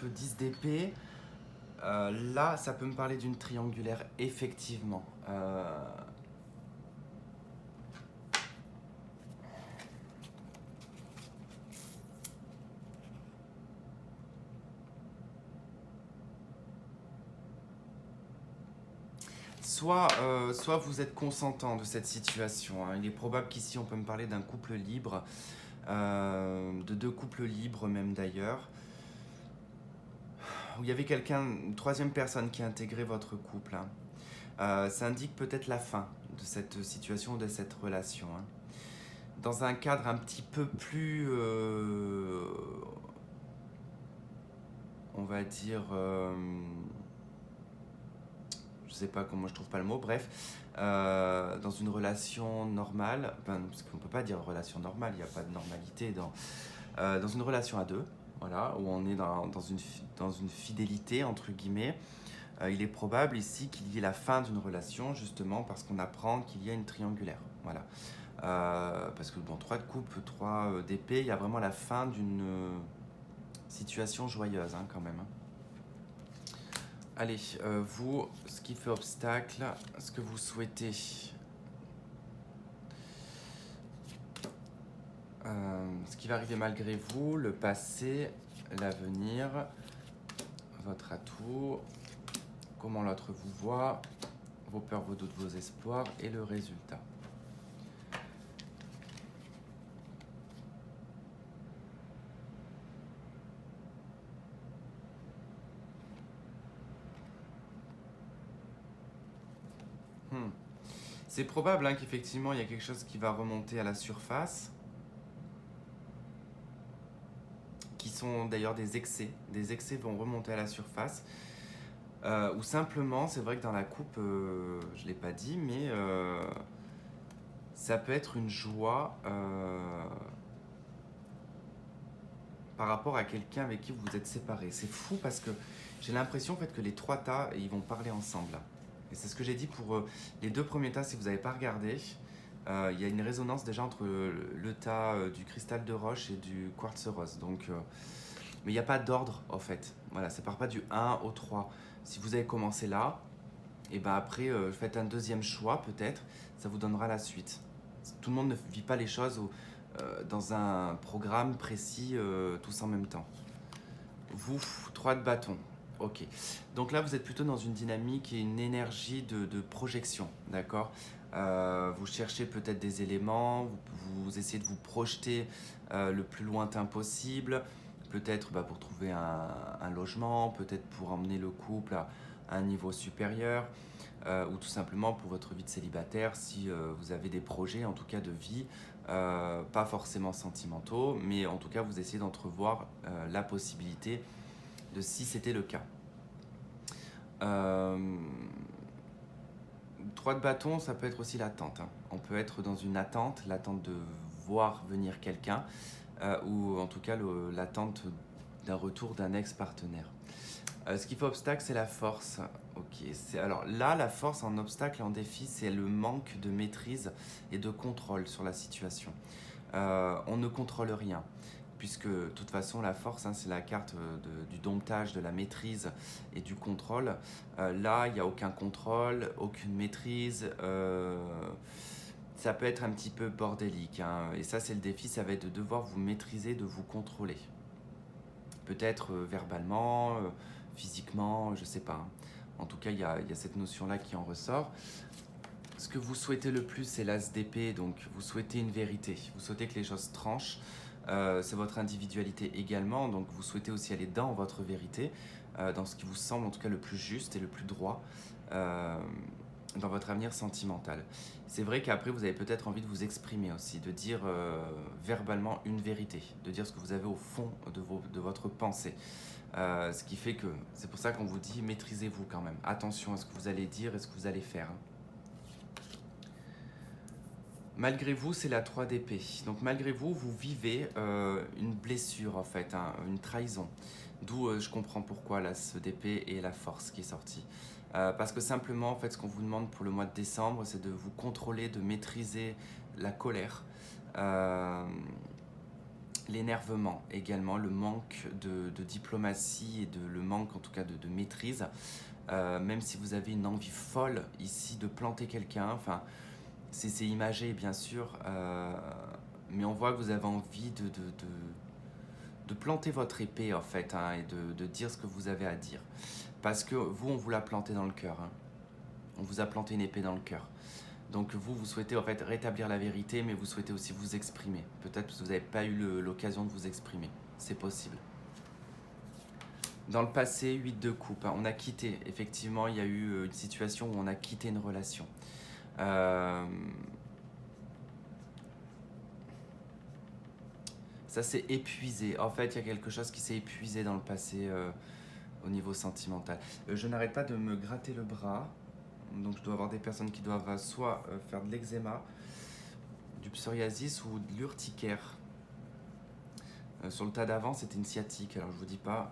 10 d'épée. Là, ça peut me parler d'une triangulaire, effectivement. Soit vous êtes consentant de cette situation. Hein. Il est probable qu'ici, on peut me parler d'un couple libre, de 2 couples libres même d'ailleurs, où il y avait une troisième personne qui a intégré votre couple. Hein. Ça indique peut-être la fin de cette situation, de cette relation. Hein. Dans un cadre un petit peu plus, on va dire, je sais pas comment, je trouve pas le mot, bref, dans une relation normale, parce qu'on peut pas dire relation normale, il n'y a pas de normalité, dans une relation à deux, voilà, où on est dans une fidélité, entre guillemets, il est probable ici qu'il y ait la fin d'une relation, justement parce qu'on apprend qu'il y a une triangulaire, voilà. Parce que bon, 3 de coupe, 3 d'épée, il y a vraiment la fin d'une situation joyeuse, hein, quand même. Hein. Allez, vous, ce qui fait obstacle, ce que vous souhaitez. Ce qui va arriver malgré vous, le passé, l'avenir, votre atout, comment l'autre vous voit, vos peurs, vos doutes, vos espoirs et le résultat. C'est probable hein, qu'effectivement il y a quelque chose qui va remonter à la surface, qui sont d'ailleurs des excès. Des excès vont remonter à la surface. Ou simplement, c'est vrai que dans la coupe, je ne l'ai pas dit, mais ça peut être une joie par rapport à quelqu'un avec qui vous vous êtes séparés. C'est fou parce que j'ai l'impression en fait, que les 3 tas, ils vont parler ensemble. Et c'est ce que j'ai dit pour les 2 premiers tas, si vous n'avez pas regardé. Il y a une résonance déjà entre le tas du cristal de roche et du quartz rose. Donc, mais il n'y a pas d'ordre en fait. Voilà, ça ne part pas du 1 au 3. Si vous avez commencé là, et ben après faites un deuxième choix peut-être, ça vous donnera la suite. Tout le monde ne vit pas les choses dans un programme précis tous en même temps. Vous, 3 de bâton. Ok. Donc là, vous êtes plutôt dans une dynamique et une énergie de projection, d'accord. Vous cherchez peut-être des éléments, vous essayez de vous projeter le plus lointain possible, peut-être pour trouver un logement, peut-être pour emmener le couple à un niveau supérieur, ou tout simplement pour votre vie de célibataire, si vous avez des projets, en tout cas de vie, pas forcément sentimentaux, mais en tout cas vous essayez d'entrevoir la possibilité de si c'était le cas. 3 de bâton, ça peut être aussi l'attente. Hein. On peut être dans une attente, l'attente de voir venir quelqu'un, ou en tout cas l'attente d'un retour d'un ex-partenaire. Ce qui fait obstacle, c'est la force. Ok. Alors là, la force en obstacle et en défi, c'est le manque de maîtrise et de contrôle sur la situation. On ne contrôle rien, puisque de toute façon, la force, hein, c'est la carte du domptage, de la maîtrise et du contrôle. Là, il n'y a aucun contrôle, aucune maîtrise. Ça peut être un petit peu bordélique. Hein, et ça, c'est le défi, ça va être de devoir vous maîtriser, de vous contrôler. Peut-être verbalement, physiquement, je ne sais pas. Hein. En tout cas, il y a cette notion-là qui en ressort. Ce que vous souhaitez le plus, c'est l'as d'épée, donc vous souhaitez une vérité. Vous souhaitez que les choses tranchent. C'est votre individualité également, donc vous souhaitez aussi aller dans votre vérité, dans ce qui vous semble en tout cas le plus juste et le plus droit dans votre avenir sentimental. C'est vrai qu'après vous avez peut-être envie de vous exprimer aussi, de dire verbalement une vérité, de dire ce que vous avez au fond de votre pensée. Ce qui fait que c'est pour ça qu'on vous dit maîtrisez-vous quand même. Attention à ce que vous allez dire et ce que vous allez faire. Malgré vous, c'est la 3 d'épée. Donc malgré vous, vous vivez une blessure en fait, hein, une trahison. D'où je comprends pourquoi l'as d'épée et la force qui est sortie. Parce que simplement, en fait, ce qu'on vous demande pour le mois de décembre, c'est de vous contrôler, de maîtriser la colère, l'énervement également, le manque de diplomatie et le manque en tout cas de maîtrise. Même si vous avez une envie folle ici de planter quelqu'un, enfin, c'est imagé bien sûr, mais on voit que vous avez envie de planter votre épée en fait, hein, et de dire ce que vous avez à dire. Parce que vous, on vous l'a planté dans le cœur. Hein. On vous a planté une épée dans le cœur. Donc vous souhaitez en fait rétablir la vérité, mais vous souhaitez aussi vous exprimer. Peut-être parce que vous n'avez pas eu l'occasion de vous exprimer. C'est possible. Dans le passé, 8 de coupe, hein, on a quitté. Effectivement, il y a eu une situation où on a quitté une relation. Ça s'est épuisé. En fait, il y a quelque chose qui s'est épuisé dans le passé au niveau sentimental. Je n'arrête pas de me gratter le bras. Donc, je dois avoir des personnes qui doivent soit faire de l'eczéma, du psoriasis ou de l'urticaire. Sur le tas d'avant, c'était une sciatique. Alors, je vous dis pas.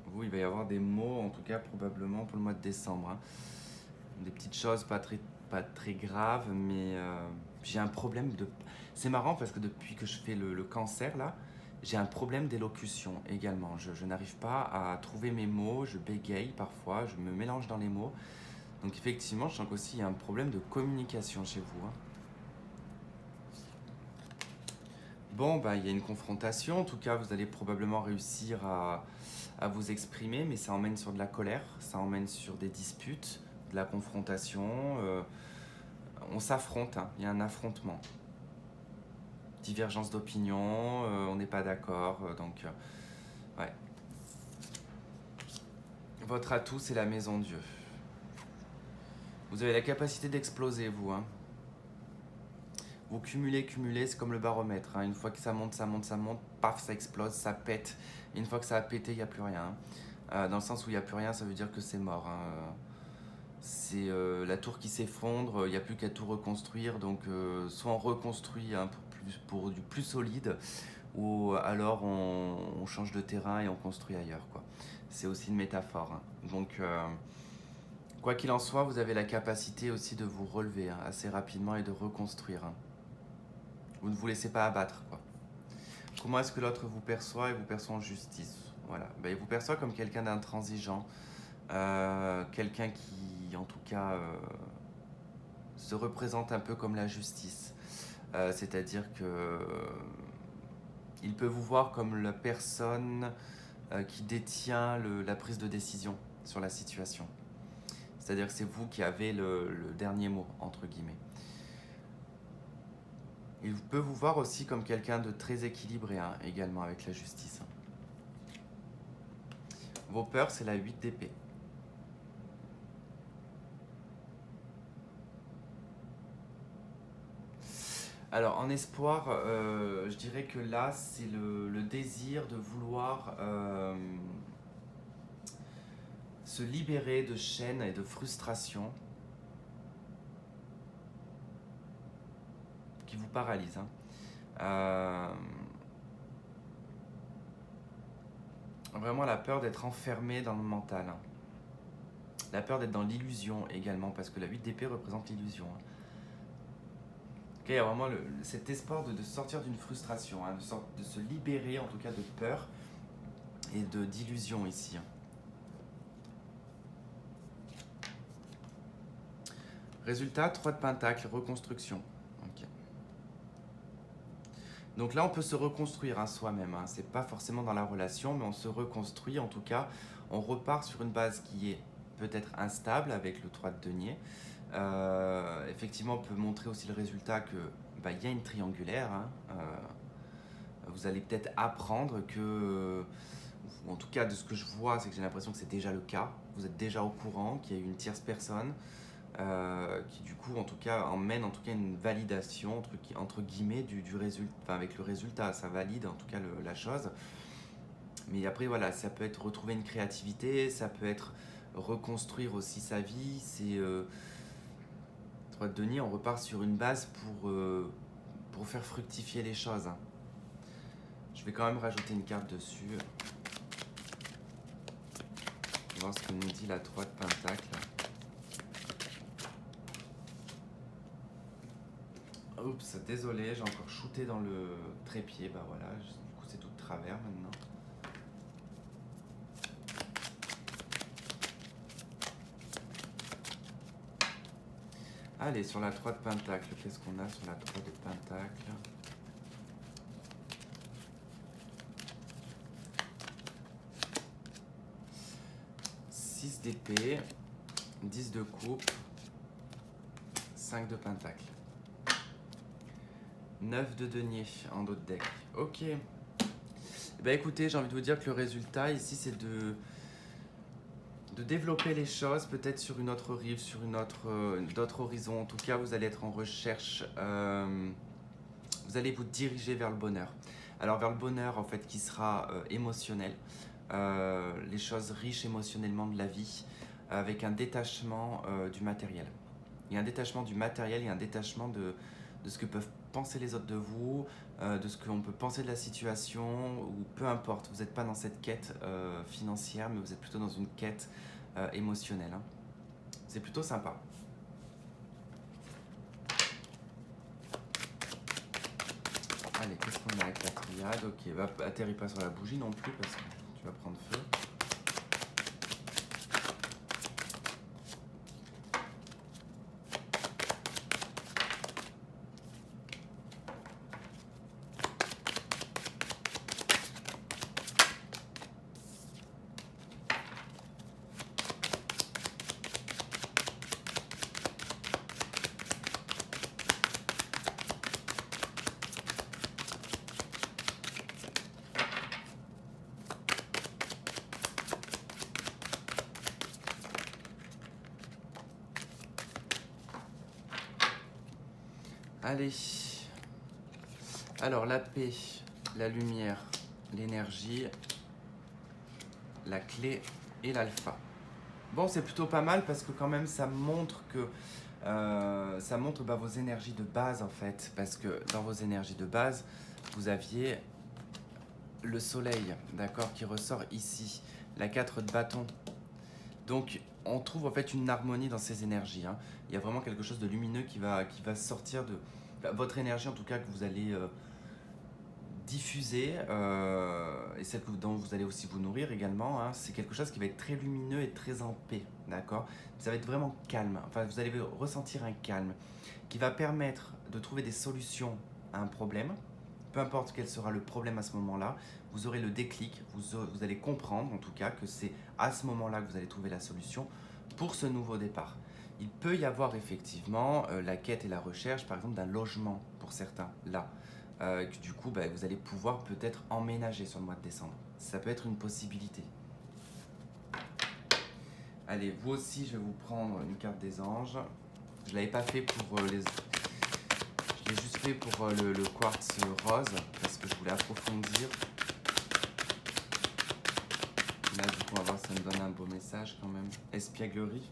Vous, il va y avoir des maux, en tout cas, probablement pour le mois de décembre. Hein. Des petites choses pas très graves, mais j'ai un problème de... C'est marrant parce que depuis que je fais le cancer, là, j'ai un problème d'élocution également. Je n'arrive pas à trouver mes mots, je bégaye parfois, je me mélange dans les mots. Donc effectivement, je sens qu'aussi il y a un problème de communication chez vous. Hein. Bon, bah, il y a une confrontation. En tout cas, vous allez probablement réussir à vous exprimer, mais ça emmène sur de la colère, ça emmène sur des disputes, de la confrontation. On s'affronte, hein, il y a un affrontement. Divergence d'opinion, on n'est pas d'accord. Ouais. Votre atout, c'est la maison Dieu. Vous avez la capacité d'exploser, vous. Hein. Vous cumulez, cumulez, c'est comme le baromètre. Hein. Une fois que ça monte, ça monte, ça monte, paf, ça explose, ça pète. Et une fois que ça a pété, il n'y a plus rien. Hein. Dans le sens où il n'y a plus rien, ça veut dire que c'est mort. Hein. C'est la tour qui s'effondre, il n'y a plus qu'à tout reconstruire. Donc, soit on reconstruit hein, pour du plus solide, ou alors on change de terrain et on construit ailleurs. Quoi. C'est aussi une métaphore. Hein. Donc, quoi qu'il en soit, vous avez la capacité aussi de vous relever hein, assez rapidement et de reconstruire. Hein. Vous ne vous laissez pas abattre. Quoi. Comment est-ce que l'autre vous perçoit et vous perçoit en justice? Voilà. Ben, il vous perçoit comme quelqu'un d'intransigeant, quelqu'un qui, en tout cas, se représente un peu comme la justice. C'est-à-dire que il peut vous voir comme la personne qui détient la prise de décision sur la situation. C'est-à-dire que c'est vous qui avez le dernier mot, entre guillemets. Il peut vous voir aussi comme quelqu'un de très équilibré, hein, également avec la justice. Vos peurs, c'est la 8 d'épée. Alors, en espoir, je dirais que là, c'est le désir de vouloir se libérer de chaînes et de frustrations qui vous paralysent. Hein. Vraiment la peur d'être enfermé dans le mental. Hein. La peur d'être dans l'illusion également, parce que la 8 d'épée représente l'illusion. Hein. Okay, il y a vraiment cet espoir de sortir d'une frustration, hein, de se libérer en tout cas de peur et d'illusion ici. Hein. Résultat, 3 de pentacle, reconstruction. Okay. Donc là, on peut se reconstruire hein, soi-même. Hein. C'est pas forcément dans la relation, mais on se reconstruit. En tout cas, on repart sur une base qui est peut-être instable avec le 3 de denier. Effectivement, on peut montrer aussi le résultat que y a une triangulaire. Hein. Vous allez peut-être apprendre que, ou en tout cas de ce que je vois, c'est que j'ai l'impression que c'est déjà le cas. Vous êtes déjà au courant qu'il y a une tierce personne qui du coup en tout cas emmène en tout cas une validation entre guillemets du résultat, enfin avec le résultat, ça valide en tout cas la chose. Mais après voilà, ça peut être retrouver une créativité, ça peut être reconstruire aussi sa vie. C'est 3 de denier, on repart sur une base pour faire fructifier les choses. Hein. Je vais quand même rajouter une carte dessus. On va voir ce que nous dit la 3 de pentacle. Oups, désolé, j'ai encore shooté dans le trépied. Bah voilà, du coup c'est tout de travers maintenant. Allez, sur la 3 de pentacle, qu'est-ce qu'on a sur la 3 de pentacle? D'épée, 10 de coupe, 5 de pentacle, 9 de denier en dos de deck. Ok. Bah écoutez, j'ai envie de vous dire que le résultat ici c'est de développer les choses peut-être sur une autre rive, sur d'autres horizons. En tout cas, vous allez être en recherche, vous allez vous diriger vers le bonheur. Alors vers le bonheur en fait qui sera émotionnel. Les choses riches émotionnellement de la vie, avec un détachement du matériel. Il y a un détachement du matériel, il y a un détachement de ce que peuvent penser les autres de vous, de ce qu'on peut penser de la situation, ou peu importe, vous n'êtes pas dans cette quête financière, mais vous êtes plutôt dans une quête émotionnelle. Hein. C'est plutôt sympa. Allez, qu'est-ce qu'on a avec la triade? Ok, atterris pas sur la bougie non plus, parce que tu vas prendre feu. Allez. Alors, la paix, la lumière, l'énergie, la clé et l'alpha. Bon, c'est plutôt pas mal parce que quand même, ça montre que vos énergies de base en fait. Parce que dans vos énergies de base, vous aviez le soleil, d'accord, qui ressort ici, la 4 de bâton. Donc, on trouve en fait une harmonie dans ces énergies. Hein. Il y a vraiment quelque chose de lumineux qui va sortir de votre énergie, en tout cas, que vous allez diffuser, et celle dont vous allez aussi vous nourrir également. Hein. C'est quelque chose qui va être très lumineux et très en paix, d'accord. Ça va être vraiment calme. Enfin, vous allez ressentir un calme qui va permettre de trouver des solutions à un problème. Peu importe quel sera le problème à ce moment-là, vous aurez le déclic, vous allez comprendre en tout cas que c'est à ce moment-là que vous allez trouver la solution pour ce nouveau départ. Il peut y avoir effectivement la quête et la recherche, par exemple, d'un logement pour certains, là. Que du coup, vous allez pouvoir peut-être emménager sur le mois de décembre. Ça peut être une possibilité. Allez, vous aussi, je vais vous prendre une carte des anges. Je ne l'avais pas fait pour les... Je l'ai juste fait pour le quartz rose, parce que je voulais approfondir. Là, du coup, on va voir si ça me donne un beau message quand même. Espièglerie.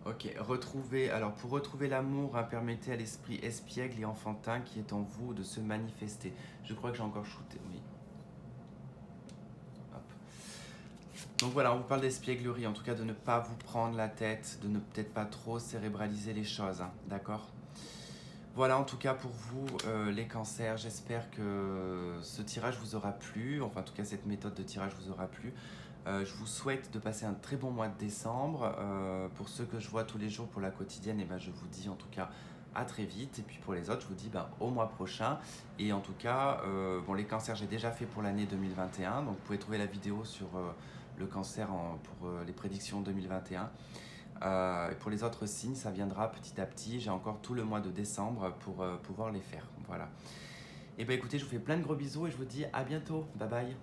Ok, alors pour retrouver l'amour, hein, permettez à l'esprit espiègle et enfantin qui est en vous de se manifester. Je crois que j'ai encore shooté, oui. Hop. Donc voilà, on vous parle d'espièglerie, en tout cas de ne pas vous prendre la tête, de ne peut-être pas trop cérébraliser les choses, hein, d'accord? Voilà en tout cas pour vous les cancers, j'espère que ce tirage vous aura plu, enfin en tout cas cette méthode de tirage vous aura plu. Je vous souhaite de passer un très bon mois de décembre. Pour ceux que je vois tous les jours pour la quotidienne, je vous dis en tout cas à très vite. Et puis pour les autres, je vous dis au mois prochain. Et en tout cas, les cancers, j'ai déjà fait pour l'année 2021. Donc vous pouvez trouver la vidéo sur le cancer pour les prédictions 2021. Et pour les autres signes, ça viendra petit à petit. J'ai encore tout le mois de décembre pour pouvoir les faire. Voilà. Et écoutez, je vous fais plein de gros bisous et je vous dis à bientôt. Bye bye.